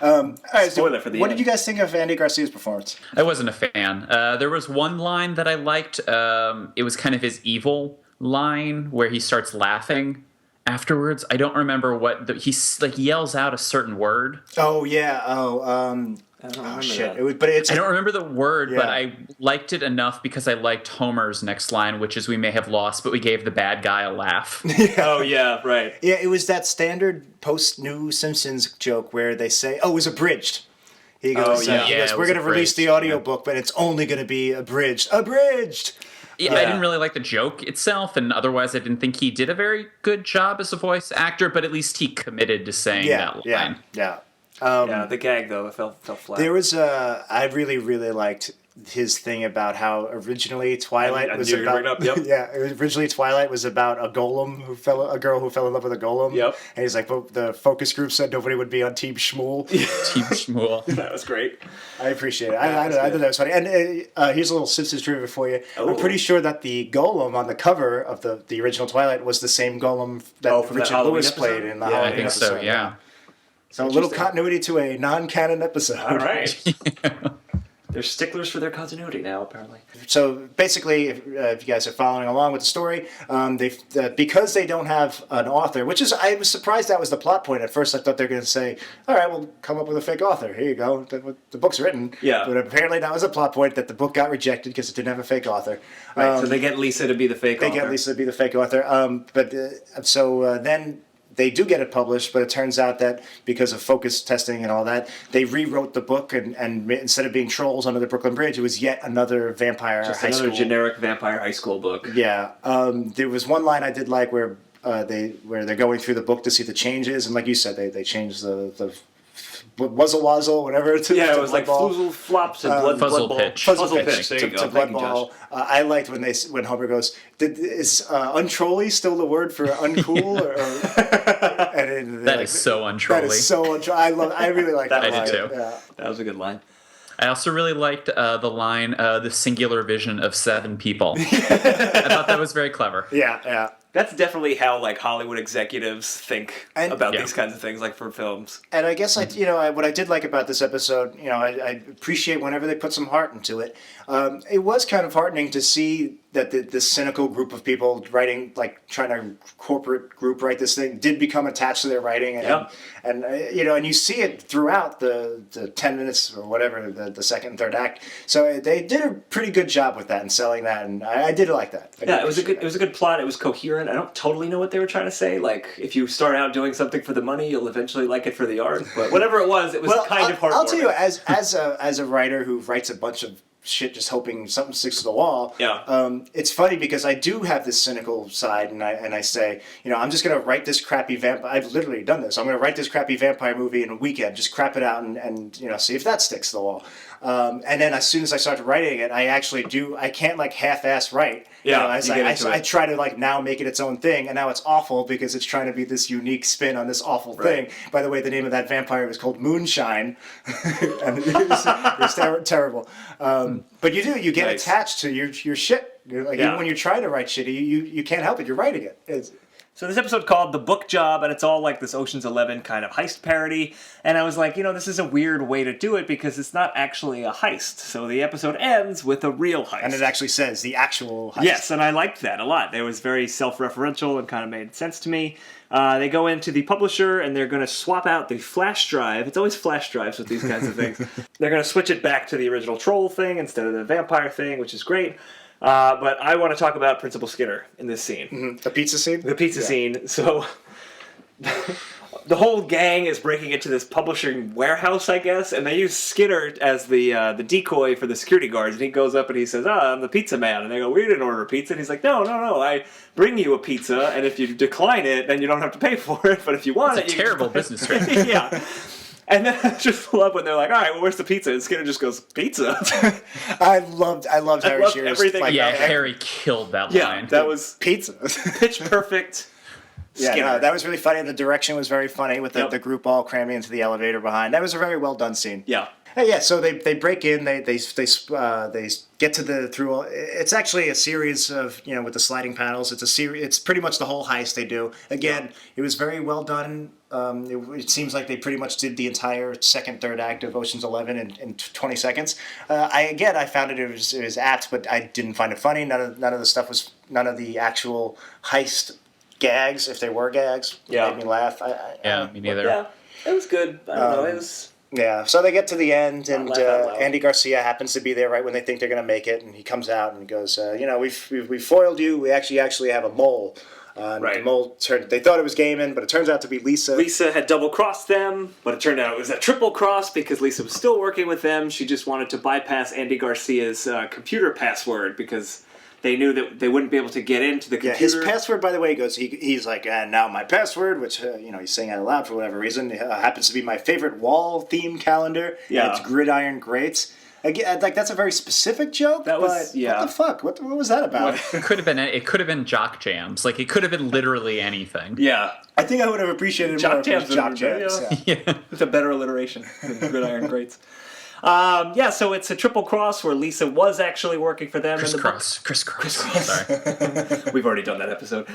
C: All right,
B: Spoiler for the
C: what
B: end.
C: did you guys think of Andy Garcia's performance?
F: I wasn't a fan. There was one line that I liked. It was kind of his evil line where he starts laughing afterwards. I don't remember what he yells out a certain word.
C: Oh yeah.
B: I don't remember
C: Shit.
B: that.
F: I don't remember the word, but
C: Yeah.
F: I liked it enough because I liked Homer's next line, which is "We may have lost, but we gave the bad guy a laugh."
B: Oh, yeah, right.
C: Yeah, it was that standard post-new Simpsons joke where they say, "Oh, it was abridged." He goes,
B: yeah.
C: he
F: Yeah,
C: goes,
F: it
C: "We're
F: was
C: going to release the
F: abridged,
C: audiobook, but it's only going to be abridged." Abridged.
F: Yeah, I didn't really like the joke itself, and otherwise, I didn't think he did a very good job as a voice actor. But at least he committed to saying
C: Yeah,
F: that
C: yeah,
F: line.
C: yeah.
B: Yeah, the gag, though, it fell flat.
C: There was I really, really liked his thing about how originally Twilight
B: I
C: was
B: knew you were
C: about.
B: gonna bring it up, yep.
C: Originally Twilight was about a girl who fell in love with a golem.
B: Yep.
C: And he's like, well, the focus group said nobody would be on Team Shmuel.
F: Team Shmuel.
B: That was great.
C: I appreciate it. I thought that was funny. And here's a little Simpsons trivia for you.
B: Oh.
C: I'm pretty sure that the golem on the cover of the original Twilight was the same golem that
B: Oh, from that
C: Richard
B: Halloween
C: Lewis
B: episode?
C: played in the
B: Yeah, I
C: Halloween
F: I think
C: episode.
F: so. Yeah.
C: So a little continuity to a non-canon episode.
B: All right. They're sticklers for their continuity now, apparently.
C: So basically, if you guys are following along with the story, because they don't have an author, I was surprised that was the plot point. At first, I thought they were going to say, all right, we'll come up with a fake author. Here you go. The book's written.
B: Yeah.
C: But apparently that was a plot point that the book got rejected because it didn't have a fake author.
B: Right, so they get Lisa to be the fake author.
C: They get Lisa to be the fake author. Then they do get it published, but it turns out that because of focus testing and all that, they rewrote the book, and instead of being Trolls Under the Brooklyn Bridge, it was yet another vampire
B: Just
C: high
B: another
C: school.
B: generic vampire high school book.
C: Yeah. There was one line I did like where they're going through the book to see the changes, and like you said, they changed the wuzzle wazzle, whatever.
B: Yeah, it was like
C: ball.
B: floozle flops and blood
F: Fuzzle
B: ball.
F: pitch.
B: Puzzle pitch. There you go.
C: To
B: Thank
C: blood
B: you, Josh.
C: ball. I liked when Homer goes, "Is untrolly still the word for uncool?"
F: That is so
C: That is
F: untrolly.
C: so untrolly. I really like that
F: I
C: line.
F: did too.
C: Yeah.
B: That was a good line.
F: I also really liked the line, "the singular vision of 7 people." I thought that was very clever.
C: Yeah.
B: That's definitely how like Hollywood executives think
C: And-
B: about
F: Yeah.
B: these kinds of things, like for films.
C: And I guess what I did like about this episode, I appreciate whenever they put some heart into it. It was kind of heartening to see that this cynical group of people writing, like trying to corporate group write this thing, did become attached to their writing, and and you see it throughout the 10 minutes or whatever, the second and third act. So they did a pretty good job with that and selling that, and I did like that.
B: It was a good plot. It was coherent. I don't totally know what they were trying to say. Like, if you start out doing something for the money, you'll eventually like it for the art. But whatever it was kind of heartwarming.
C: I'll tell you, as a writer who writes a bunch of shit just hoping something sticks to the wall. It's funny because I do have this cynical side, and I say, I'm just gonna write this crappy vampire. I've literally done this. I'm gonna write this crappy vampire movie in a weekend, just crap it out, and see if that sticks to the wall. And then as soon as I started writing it, I actually do. I can't like half-ass write. I try to like now make it its own thing, and now it's awful because it's trying to be this unique spin on this awful thing. By the way, the name of that vampire was called Moonshine, and it was terrible. But you get attached to your shit. Even when you're trying to write shit, you can't help it. You're writing it.
B: So this episode called The Book Job, and it's all like this Ocean's 11 kind of heist parody. And I was like, this is a weird way to do it because it's not actually a heist. So the episode ends with a real heist.
C: And it actually says the actual heist.
B: Yes, and I liked that a lot. It was very self-referential and kind of made sense to me. They go into the publisher, and they're going to swap out the flash drive. It's always flash drives with these kinds of things. They're going to switch it back to the original troll thing instead of the vampire thing, which is great. But I want to talk about Principal Skinner in this scene.
C: Mm-hmm. The pizza scene?
B: The pizza scene. So the whole gang is breaking into this publishing warehouse, I guess, and they use Skinner as the decoy for the security guards. And he goes up and he says, I'm the pizza man. And they go, we didn't order a pizza. And he's like, no, I bring you a pizza, and if you decline it, then you don't have to pay for it. But if you want
F: it's
B: it,
F: a terrible business strategy.
B: Yeah. And then I just love when they're like, all right, well, where's the pizza? And Skinner just goes, pizza?
C: I loved Harry Shearer's.
B: Everything.
F: Harry killed that line.
B: That was
C: pizza.
B: pitch perfect.
C: Yeah, that was really funny. The direction was very funny with the group all cramming into the elevator behind. That was a very well done scene.
B: Yeah.
C: Yeah, so they break in. They get to the through. It's actually a series of with the sliding panels. It's a series. It's pretty much the whole heist they do. Again, it was very well done. It seems like they pretty much did the entire second, third act of Ocean's 11 in 20 seconds. I found it was apt, but I didn't find it funny. None of the actual heist gags, if they were gags, made me laugh.
F: Me neither.
B: Yeah, it was good. I don't know. It was.
C: Yeah, so they get to the end, and Andy Garcia happens to be there right when they think they're going to make it, and he comes out and goes, we foiled you. We actually have a mole. The mole they thought it was Gaiman, but it turns out to be Lisa.
B: Lisa had double-crossed them, but it turned out it was a triple cross because Lisa was still working with them. She just wanted to bypass Andy Garcia's computer password because they knew that they wouldn't be able to get into the computer.
C: Yeah, his password, by the way, goes. He's like, and now my password, which he's saying out loud for whatever reason, happens to be my favorite wall theme calendar.
B: Yeah,
C: it's Gridiron Greats. Again, like that's a very specific joke.
B: That was
C: What the fuck? What was that about?
F: It could have been Jock Jams. Like it could have been literally anything.
B: Yeah,
C: I think I would have appreciated more Jock Jams.
B: Yeah. It's a better alliteration than Gridiron Greats. So it's a triple cross where Lisa was actually working for them.
F: Criss cross. Sorry.
B: We've already done that episode.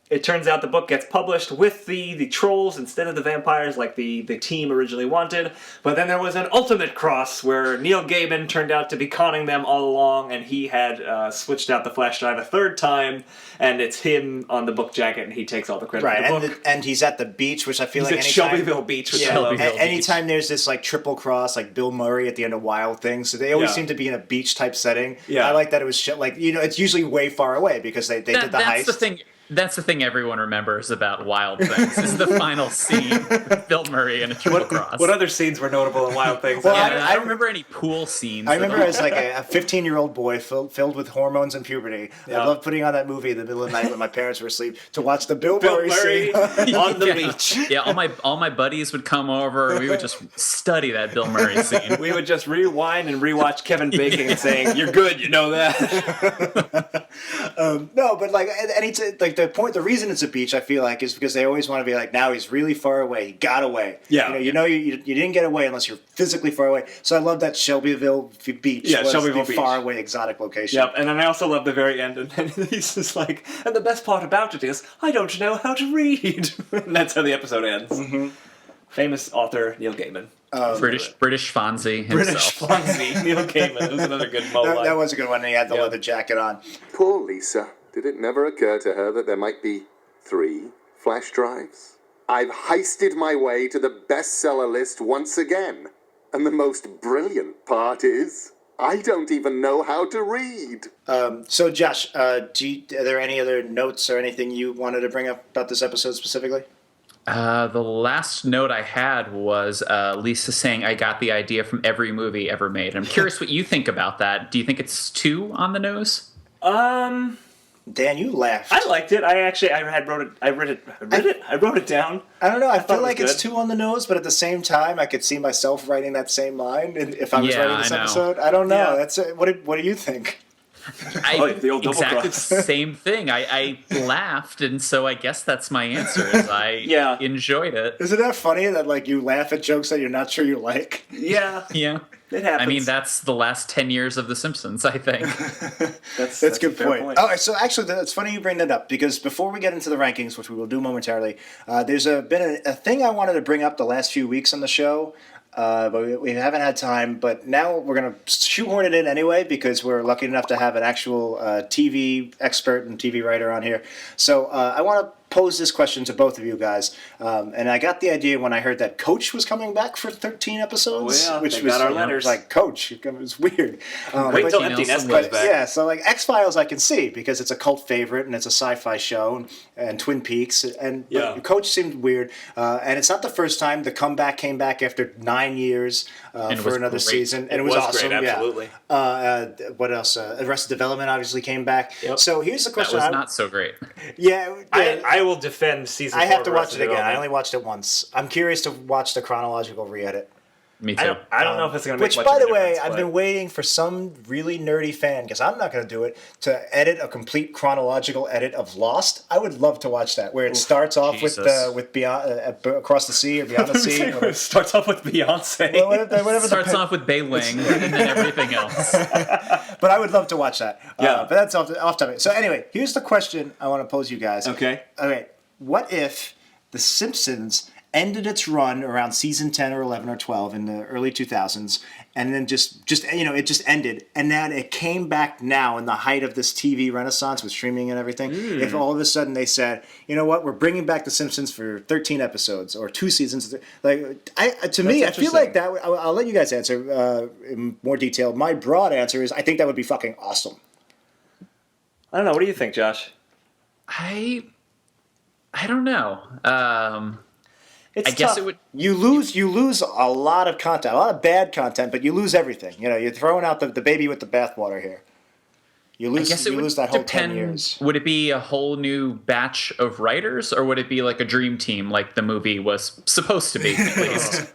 B: It turns out the book gets published with the trolls instead of the vampires like the team originally wanted. But then there was an ultimate cross where Neil Gaiman turned out to be conning them all along, and he had switched out the flash drive a third time, and it's him on the book jacket, and he takes all the credit for the book.
C: And he's at the beach, which I feel
B: he's
C: like
B: at Shelbyville Beach.
C: Anytime there's this like triple cross, like Bill Murray at the end of Wild Things, so they always seem to be in a beach type setting. Yeah, I like that it was it's usually way far away because they did the heist.
F: That's the thing everyone remembers about Wild Things. This is the final scene with Bill Murray and a triple cross.
B: What other scenes were notable in Wild Things?
F: Well, I don't remember any pool scenes.
C: I remember as like a 15-year-old boy filled with hormones and puberty. Yeah. I loved putting on that movie in the middle of the night when my parents were asleep to watch the Bill Murray scene
B: on the beach.
F: Yeah, all my buddies would come over. We would just study that Bill Murray scene.
B: We would just rewind and rewatch Kevin Bacon and saying, "You're good, you know that."
C: No, but the reason it's a beach, I feel like, is because they always want to be like, now he's really far away. He got away.
B: Yeah.
C: You didn't get away unless you're physically far away. So I love that Shelbyville Beach.
B: Yeah,
C: was
B: Shelbyville
C: the
B: Beach.
C: Far away exotic location.
B: Yep, and then I also love the very end, and he's just like, and the best part about it is, I don't know how to read. And that's how the episode ends.
C: Mm-hmm.
B: Famous author Neil Gaiman.
F: British Fonzie himself.
B: British Fonzie, Neil Gaiman. That was another good Mo line.
C: That was a good one. And he had the leather jacket on.
G: Poor Lisa. Did it never occur to her that there might be 3 flash drives? I've heisted my way to the bestseller list once again. And the most brilliant part is, I don't even know how to read.
C: So, Josh, are there any other notes or anything you wanted to bring up about this episode specifically?
F: The last note I had was Lisa saying, I got the idea from every movie ever made. I'm curious what you think about that. Do you think it's too on the nose?
C: Dan, you laughed.
B: I liked it. I wrote it down.
C: I don't know. I feel
B: it was
C: like it's
B: good.
C: too on the nose, but at the same time, I could see myself writing that same line if I was
F: Yeah,
C: writing this
F: I know.
C: episode. I don't know.
B: Yeah.
C: That's what do you think?
B: The old double
F: exactly
B: cross.
F: the same thing. I laughed, and so I guess that's my answer. Is I enjoyed it.
C: Isn't that funny that like you laugh at jokes that you're not sure you like?
B: Yeah,
F: Yeah.
B: it happens.
F: I mean, that's the last 10 years of The Simpsons, I think.
B: that's
C: That's a good
B: fair
C: point. All right, so actually, it's funny you bring that up because before we get into the rankings, which we will do momentarily, there's been a thing I wanted to bring up the last few weeks on the show, but we haven't had time. But now we're going to shoehorn it in anyway because we're lucky enough to have an actual TV expert and TV writer on here. So I want to pose this question to both of you guys, and I got the idea when I heard that Coach was coming back for 13 episodes,
B: Oh, yeah,
C: which
B: they
C: was
B: got our letters.
C: like Coach. It was weird.
B: Wait till
F: But-
B: Empty Nest
F: But-
B: comes back.
C: Yeah, so like X-Files I can see because it's a cult favorite and it's a sci-fi show and Twin Peaks but
B: Yeah.
C: Coach seemed weird and it's not the first time the comeback came back after 9 years
F: it
C: for
F: was
C: another
F: great.
C: season and
B: It
C: it was
B: was
C: awesome.
B: great, absolutely.
C: Yeah. What else? Arrested Development obviously came back.
B: Yep.
C: So here's the
F: That
C: question.
F: was not so great.
B: I will defend season 4
C: I have to
B: of
C: watch
B: Arrested
C: it again. I
B: Development.
C: only watched it once. I'm curious to watch the chronological re-edit.
F: Me too.
B: I don't know if it's going to make
C: Which,
B: much
C: by
B: of a
C: the way,
B: difference,
C: I've
B: but-
C: been waiting for some really nerdy fan, because I'm not going to do it, to edit a complete chronological edit of Lost. I would love to watch that, where it starts off
F: Jesus.
C: with Beyond, Across the Sea or Beyond the Sea.
B: It starts off with Beyonce.
C: Well, whatever
F: Starts off with Bei Ling and then everything else.
C: But I would love to watch that.
B: Yeah.
C: But that's off topic. So anyway, here's the question I want to pose you guys.
B: Okay.
C: Okay. What if The Simpsons ended its run around season 10 or 11 or 12 in the early 2000s, and then just it just ended, and then it came back now in the height of this TV renaissance with streaming and everything. If all of a sudden they said, you know what, we're bringing back The Simpsons for 13 episodes or 2 seasons, like I feel
B: interesting.
C: like that. I'll let you guys answer in more detail. My broad answer is I think that would be fucking awesome.
B: I don't know. What do you think, Josh?
F: I don't know.
B: It's
F: I guess
B: tough.
F: it would.
C: You lose a lot of content, a lot of bad content, but you lose everything. You know, you're throwing out the baby with the bathwater here. You
F: I
C: lose
F: guess it would
C: that whole
F: depend.
C: 10 years.
F: Would it be a whole new batch of writers, or would it be like a dream team, like the movie was supposed to be, at least?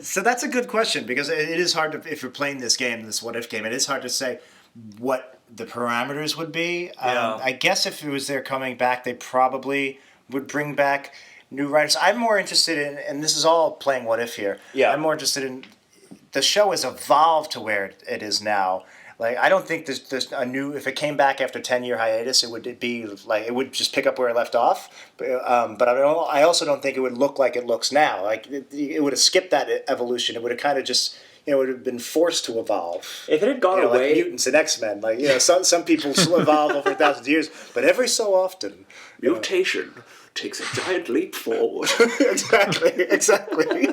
C: So that's a good question because it is hard to, if you're playing this game, this what if game, it is hard to say what the parameters would be.
B: Yeah.
C: I guess if it was there coming back, they probably would bring back new writers. I'm more interested in, and this is all playing what if here.
B: Yeah.
C: I'm more interested in the show has evolved to where it is now. Like I don't think there's a new. If it came back after 10-year hiatus, it would be like it would just pick up where it left off. But I also don't think it would look like it looks now. Like it would have skipped that evolution. It would have kind of just it would have been forced to evolve.
B: If it had gone
C: Like
B: away,
C: mutants and X-Men. Like some people evolve over thousands of years, but every so often
B: mutation takes a giant leap forward.
C: exactly.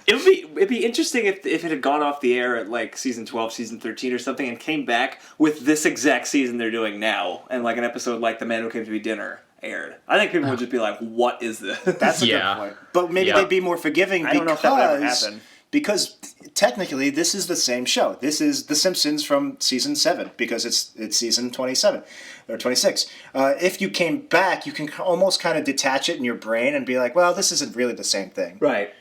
B: It'd be interesting if it had gone off the air at like season 12, season 13 or something, and came back with this exact season they're doing now, and like an episode like The Man Who Came to Be Dinner aired. I think people would just be like, "What is this?"
C: That's a
F: Yeah.
C: good point. But maybe
F: Yeah.
C: they'd be more forgiving
B: I don't know if that would ever happen.
C: because technically this is the same show. This is The Simpsons from season 7 because it's season 27 or 26. If you came back, you can almost kind of detach it in your brain and be like, well, this isn't really the same thing.
B: Right.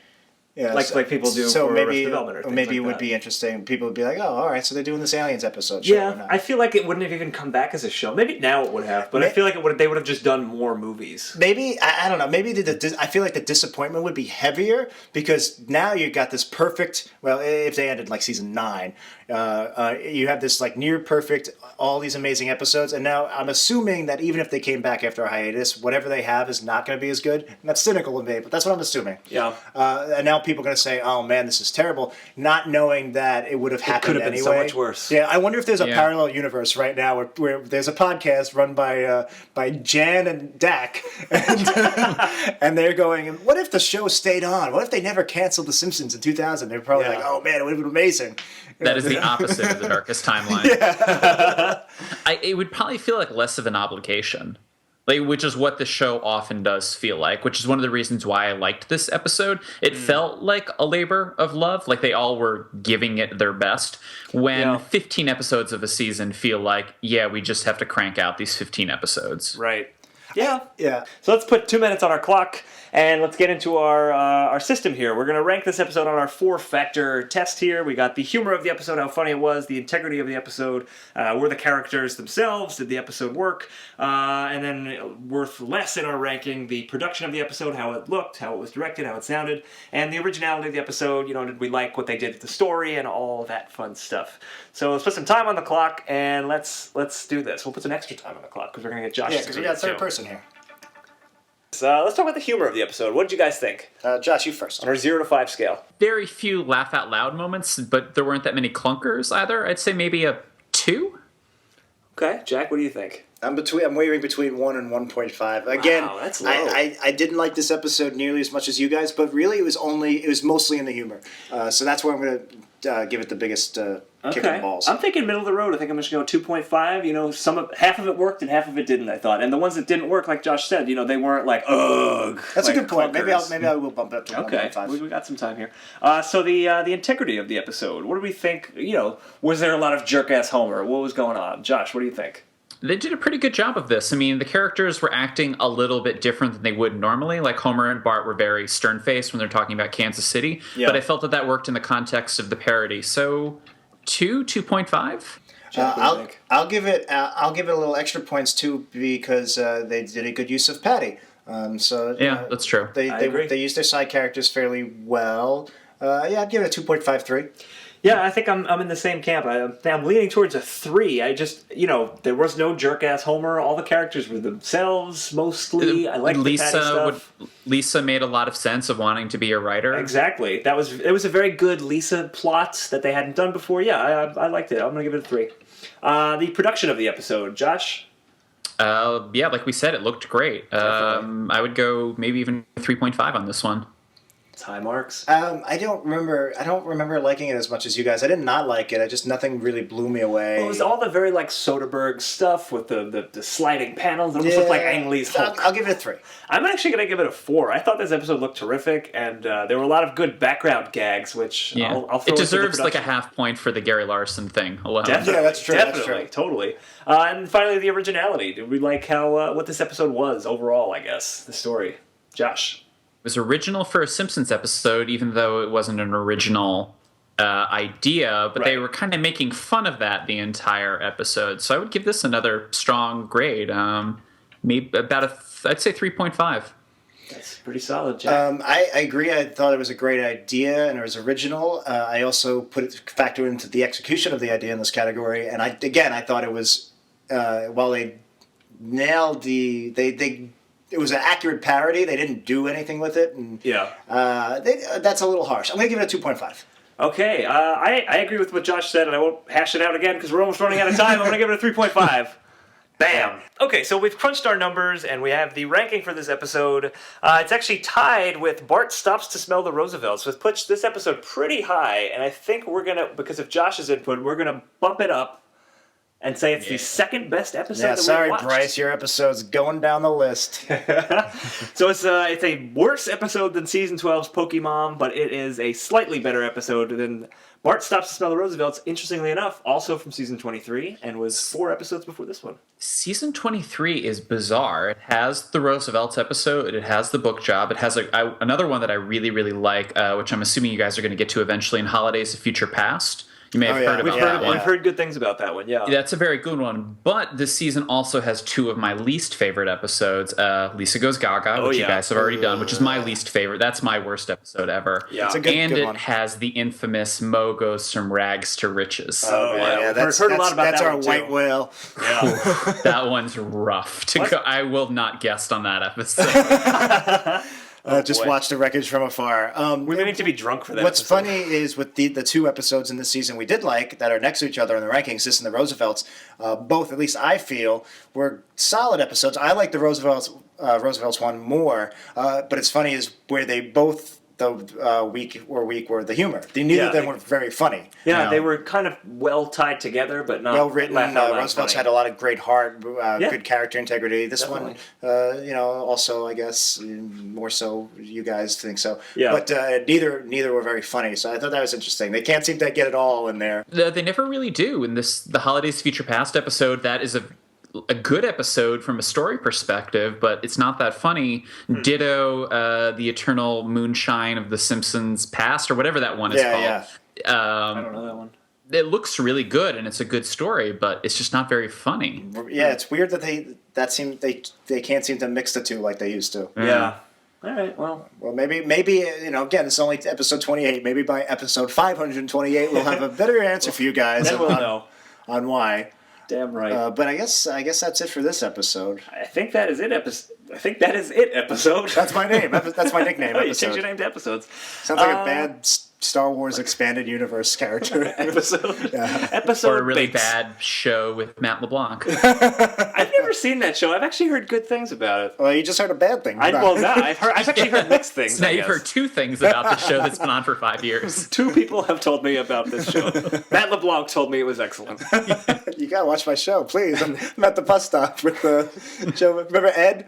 C: Yeah,
B: like people do
C: so
B: for
C: maybe,
B: Arrested Development or
C: or
B: things
C: maybe
B: like
C: it would
B: that.
C: be interesting. People would be like, "Oh, all right, so they're doing this Aliens episode." Sure, why
B: Yeah,
C: not?
B: I feel like it wouldn't have even come back as a show. Maybe now it would have, but I feel like they would have just done more movies.
C: Maybe I don't know. Maybe I feel like the disappointment would be heavier because now you got this perfect. Well, if they ended like season 9, you have this like near perfect, all these amazing episodes, and now I'm assuming that even if they came back after a hiatus, whatever they have is not going to be as good. And that's cynical of me, but that's what I'm assuming.
B: Yeah.
C: And now people are going to say, "Oh man, this is terrible," not knowing that it would have happened
B: could have been
C: anyway.
B: so much worse.
C: Yeah, I wonder if there's a
F: Yeah.
C: parallel universe right now where there's a podcast run by Jan and Dak, and they're going, "What if the show stayed on? What if they never canceled The Simpsons in 2000?" They're probably
B: Yeah.
C: like, "Oh man, it would have been amazing."
F: That is the opposite of the darkest timeline. It would probably feel like less of an obligation, which is what the show often does feel like, which is one of the reasons why I liked this episode. It felt like a labor of love, like they all were giving it their best, when 15 episodes of a season feel like, yeah, we just have to crank out these 15 episodes.
B: Right. Yeah.
C: Yeah.
B: So let's put 2 minutes on our clock and let's get into our system here. We're going to rank this episode on our 4-factor test here. We got the humor of the episode, how funny it was, the integrity of the episode, were the characters themselves, did the episode work, and then worth less in our ranking, the production of the episode, how it looked, how it was directed, how it sounded, and the originality of the episode. Did we like what they did with the story and all that fun stuff. So let's put some time on the clock and let's do this. We'll put some extra time on the clock because we're going to get Josh.
C: Yeah, because we got a third person here.
B: So let's talk about the humor of the episode. What did you guys think?
C: Josh, you first.
B: On our 0 to 5 scale.
F: Very few laugh out loud moments, but there weren't that many clunkers either. I'd say maybe a 2.
B: Okay, Jack, what do you think?
C: I'm wavering between 1 and 1.5. Again,
B: Wow, that's low.
C: I didn't like this episode nearly as much as you guys, but really it was mostly in the humor. So that's where I'm going to give it the biggest kick in the balls.
B: I'm thinking middle of the road. I think I'm just going to go 2.5. Half of it worked and half of it didn't, I thought. And the ones that didn't work, like Josh said, they weren't like, ugh.
C: That's
B: like
C: a good point.
B: clunkers.
C: Maybe I will bump it up to
B: Okay,
C: 1.5.
B: we got some time here. So the integrity of the episode. What do we think? Was there a lot of jerk-ass Homer? What was going on? Josh, what do you think?
F: They did a pretty good job of this. I mean, the characters were acting a little bit different than they would normally. Like Homer and Bart were very stern-faced when they're talking about Kansas City.
C: Yeah.
F: But I felt that worked in the context of the parody. So 2.5?
C: I'll give it a little extra points too because they did a good use of Patty.
F: Yeah, that's true.
B: I agree.
C: They used their side characters fairly well. I'd give it a 2.53.
B: Yeah, I think I'm in the same camp. I'm leaning towards a 3. I just, there was no jerk-ass Homer. All the characters were themselves, mostly. I like the Patty stuff.
F: Lisa made a lot of sense of wanting to be a writer.
B: Exactly. It was a very good Lisa plot that they hadn't done before. Yeah, I liked it. I'm going to give it a 3. The production of the episode. Josh?
F: Yeah, like we said, it looked great. I would go maybe even 3.5 on this one.
B: High marks.
C: I don't remember liking it as much as you guys. I did not like it. Nothing really blew me away.
B: Well, it was all the very Soderbergh stuff with the sliding panels. It almost looked like Ang Lee's Hulk.
C: I'll give it a 3.
B: I'm actually going to give it a 4. I thought this episode looked terrific, and there were a lot of good background gags, which I'll throw
F: it
B: into the
F: deserves like a
B: production.
F: half point for the Gary Larson thing alone.
B: Definitely,
C: Yeah, that's true, that's
B: Definitely,
C: true.
B: totally. And finally, the originality. Did we like how what this episode was overall? I guess the story. Josh.
F: It was original for a Simpsons episode, even though it wasn't an original idea, but they
B: Right.
F: were kind of making fun of that the entire episode. So I would give this another strong grade. Maybe about I'd say 3.5.
B: That's pretty solid, Jack.
C: I agree. I thought it was a great idea and it was original. I also factor into the execution of the idea in this category. And I thought it was while they nailed it was an accurate parody. They didn't do anything with it, and that's a little harsh. I'm going to give it a 2.5.
B: Okay, I agree with what Josh said, and I won't hash it out again because we're almost running out of time. I'm going to give it a 3.5. Bam! Okay, so we've crunched our numbers, and we have the ranking for this episode. It's actually tied with Bart Stops to Smell the Roosevelts, so it puts this episode pretty high, and I think we're going to, because of Josh's input, we're going to bump it up and say it's the second best episode
C: Yeah,
B: that
C: sorry,
B: we've watched.
C: Bryce, your episode's going down the list.
B: So it's a worse episode than Season 12's Pokemon, but it is a slightly better episode than Bart Stops to Smell the Roosevelts, interestingly enough, also from Season 23, and was 4 episodes before this one.
F: Season 23 is bizarre. It has the Roosevelts episode. It has the book job. It has another one that I really, really like, which I'm assuming you guys are going to get to eventually in Holidays of Future Past. You may have heard about that one.
B: We've heard good things about that one, yeah.
F: That's a very good one. But this season also has 2 of my least favorite episodes. Lisa Goes Gaga, which you guys have already done, which is my least favorite. That's my worst episode ever.
B: Yeah.
C: It's a good one.
F: It has the infamous Mo Goes From Rags to Riches.
B: Oh, yeah.
C: That's
B: heard a lot about
C: that's
B: that
C: our
B: one, too.
C: white whale.
B: Yeah.
F: That one's rough to go. I will not guest on that episode.
C: Just watch the wreckage from afar.
B: We may need to be drunk for that.
C: What's
B: episode.
C: funny is with the 2 episodes in this season we did like that are next to each other in the rankings, this and the Roosevelts, both, at least I feel, were solid episodes. I like the Roosevelts one more, but it's funny is where they both week were the humor. Neither of them were very funny.
B: Yeah, they were kind of well tied together, but not
C: well written.
B: laugh out loud
C: Roosevelt's
B: funny.
C: had a lot of great heart, good character integrity. This one, also I guess more so. You guys think so?
B: Yeah.
C: But neither were very funny. So I thought that was interesting. They can't seem to get it all in there.
F: They never really do. In the Holidays Future Past episode, that is a good episode from a story perspective, but it's not that funny. Ditto the Eternal Moonshine of the Simpsons Past, or whatever that one is called.
C: Yeah.
B: I don't know that one.
F: It looks really good, and it's a good story, but it's just not very funny.
C: Yeah, it's weird that they can't seem to mix the two like they used to.
B: Yeah. All right, well,
C: maybe again, it's only episode 28. Maybe by episode 528 we'll have a better answer for you guys
B: then we'll know.
C: on why.
B: Damn right.
C: But I guess that's it for this episode.
B: I think that is it. Episode.
C: That's my name. That's my nickname.
B: Oh, you
C: episode.
B: changed your name to episodes.
C: Sounds like a bad Star Wars expanded universe character.
B: Episode.
C: Yeah.
B: Episode.
F: Or a really
B: Binks.
F: bad show with Matt LeBlanc.
B: I've never seen that show. I've actually heard good things about it.
C: Well, you just heard a bad thing.
B: I've actually heard mixed things.
F: Now
B: I
F: you've
B: guess.
F: heard 2 things about the show that's been on for 5 years.
B: 2 people have told me about this show. Matt LeBlanc told me it was excellent.
C: You gotta watch my show, please. I'm at the bus stop with the Joe. Remember Ed?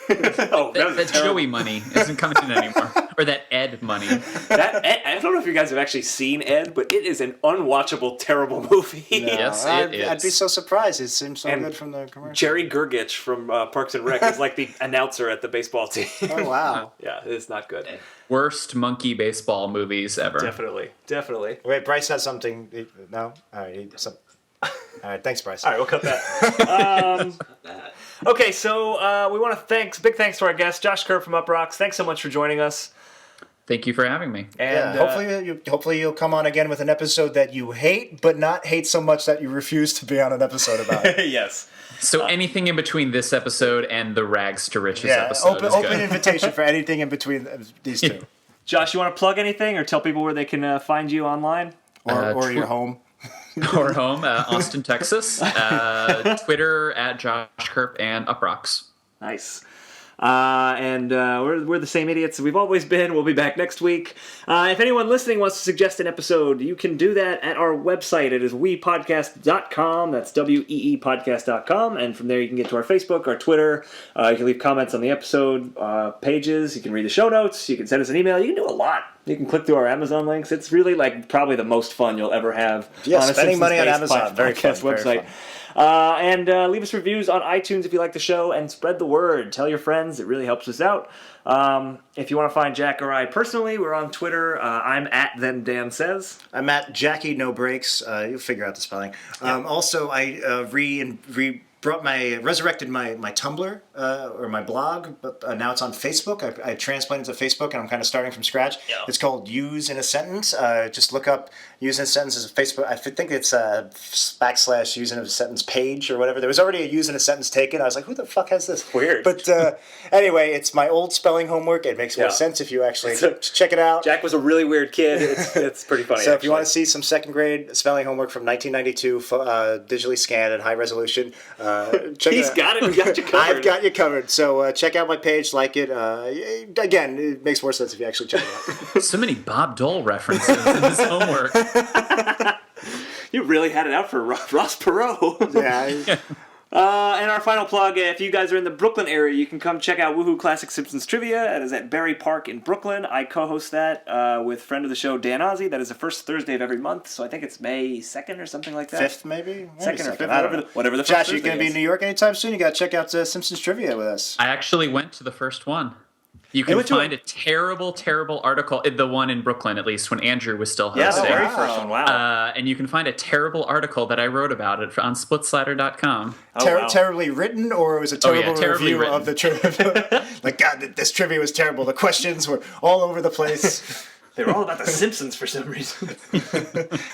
B: Oh,
F: That Joey money isn't coming in anymore. Or that Ed money.
B: That Ed, I don't know if you guys have actually seen Ed, but it is an unwatchable, terrible movie.
F: Yes,
C: I'd
F: is.
C: be so surprised. It seems so
B: And
C: good from the commercial.
B: Jerry Gergich from Parks and Rec is like the announcer at the baseball team.
C: Oh wow!
B: Yeah, it's not good.
F: Worst monkey baseball movies ever.
B: Definitely.
C: Wait, Bryce has something. No, all right. All right, thanks, Bryce.
B: All right, we'll cut that. Okay, so we want to big thanks to our guest, Josh Kurp from Uprocks. Thanks so much for joining us.
F: Thank you for having me.
B: And
C: hopefully you'll come on again with an episode that you hate, but not hate so much that you refuse to be on an episode about it.
B: yes.
F: So anything in between this episode and the Rags to Riches episode is
C: open
F: good.
C: invitation for anything in between these two,
B: Josh, you want to plug anything or tell people where they can find you online?
C: or your home.
F: Or home, Austin, Texas. Twitter at Josh Kurp and Uprocks.
B: Nice. And we're the same idiots we've always been. We'll be back next week. If anyone listening wants to suggest an episode, you can do that at our website. It is weepodcast.com. That's weepodcast.com. And from there you can get to our Facebook, our Twitter. You can leave comments on the episode pages. You can read the show notes. You can send us an email. You can do a lot. You can click through our Amazon links. It's really probably the most fun you'll ever have.
C: Yeah,
B: on a
C: spending money on
B: Simpsons-based
C: Amazon. Very fun,
B: podcast
C: very
B: website.
C: fun.
B: And leave us reviews on iTunes if you like the show, and spread the word. Tell your friends. It really helps us out. If you want to find Jack or I personally, we're on Twitter. I'm at Then Dan Says.
C: I'm at Jackie No Breaks. You'll figure out the spelling. Also, I resurrected my Tumblr or my blog, but now it's on Facebook. I transplanted to Facebook, and I'm kind of starting from scratch.
B: Yeah.
C: It's called Use in a Sentence. Just look up Use in a Sentence as a Facebook. I think it's / Use in a Sentence page or whatever. There was already a Use in a Sentence taken. I was like, who the fuck has this?
B: Weird.
C: But anyway, it's my old spelling homework. It makes more sense if you actually check it out.
B: Jack was a really weird kid. It's pretty funny.
C: So if you want to see some second grade spelling homework from 1992, digitally scanned and high resolution, check
B: He's
C: it out.
B: got it. We got you covered.
C: I've got you covered. So check out my page, like it. Again, it makes more sense if you actually check it out.
F: So many Bob Dole references in this homework.
B: You really really had it out for Ross Perot.
C: Yeah.
B: And our final plug, if you guys are in the Brooklyn area, you can come check out Woohoo Classic Simpsons Trivia. That is at Berry Park in Brooklyn. I co-host that with friend of the show, Dan Ozzie. That is the first Thursday of every month, so I think it's May 2nd or something like that.
C: 5th, maybe?
B: Second or 5th,
C: I don't know.
B: whatever the first
C: Josh,
B: Thursday
C: you're going to be in
B: is.
C: New York anytime soon? You got to check out Simpsons Trivia with us.
F: I actually went to the first one. You can find a terrible, terrible article, the one in Brooklyn at least, when Andrew was still
B: Yeah, the
F: hosting.
B: very first one, wow.
F: And you can find a terrible article that I wrote about it on splitslider.com.
B: Wow.
C: Terribly written, or it was a terrible
F: terribly
C: review
F: written.
C: of the trivia? Like, God, this trivia was terrible. The questions were all over the place.
B: They were all about the Simpsons for some reason.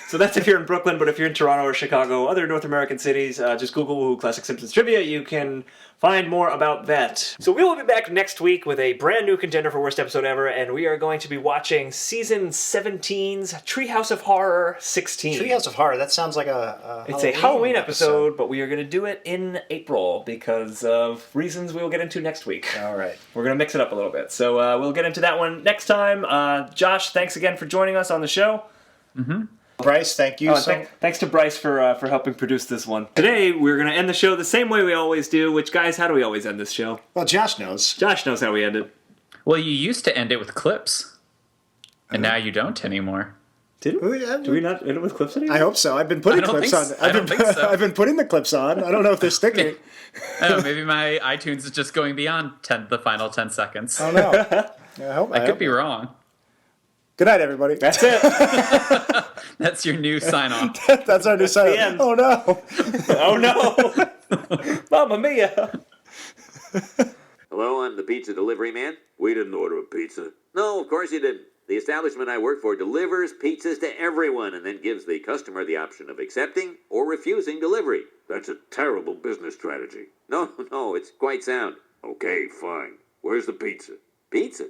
B: So that's if you're in Brooklyn, but if you're in Toronto or Chicago, other North American cities, just Google Woohoo Classic Simpsons Trivia. You can find more about that. So we will be back next week with a brand new contender for worst episode ever, and we are going to be watching season 17's Treehouse of Horror 16.
C: Treehouse of Horror, that sounds like a
B: It's a Halloween episode, but we are going to do it in April because of reasons we will get into next week.
C: All right.
B: We're going to mix it up a little bit. So we'll get into that one next time. Josh, thanks again for joining us on the show.
C: Bryce, thank you.
B: Thanks to Bryce for helping produce this one. Today, we're going to end the show the same way we always do, which, guys, how do we always end this show?
C: Well, Josh knows.
B: Josh knows how we end it.
F: Well, you used to end it with clips, and now you don't anymore.
B: Did we? Do we not end it with clips anymore?
C: I hope so. I've been putting
F: I don't
C: clips
F: think
C: on.
F: so. I don't think so.
C: I've been putting the clips on. I don't know if they're sticking.
F: I don't know, maybe my iTunes is just going beyond the final 10 seconds.
C: I don't know.
F: I could be wrong.
C: Good night, everybody.
B: That's it.
F: That's your new sign-off.
C: That's our new sign.
B: end.
C: Oh, no.
B: Oh, no. Mamma mia.
H: Hello, I'm the pizza delivery man. We didn't order a pizza. No, of course you didn't. The establishment I work for delivers pizzas to everyone and then gives the customer the option of accepting or refusing delivery. That's a terrible business strategy. No, it's quite sound. Okay, fine. Where's the pizza? Pizza?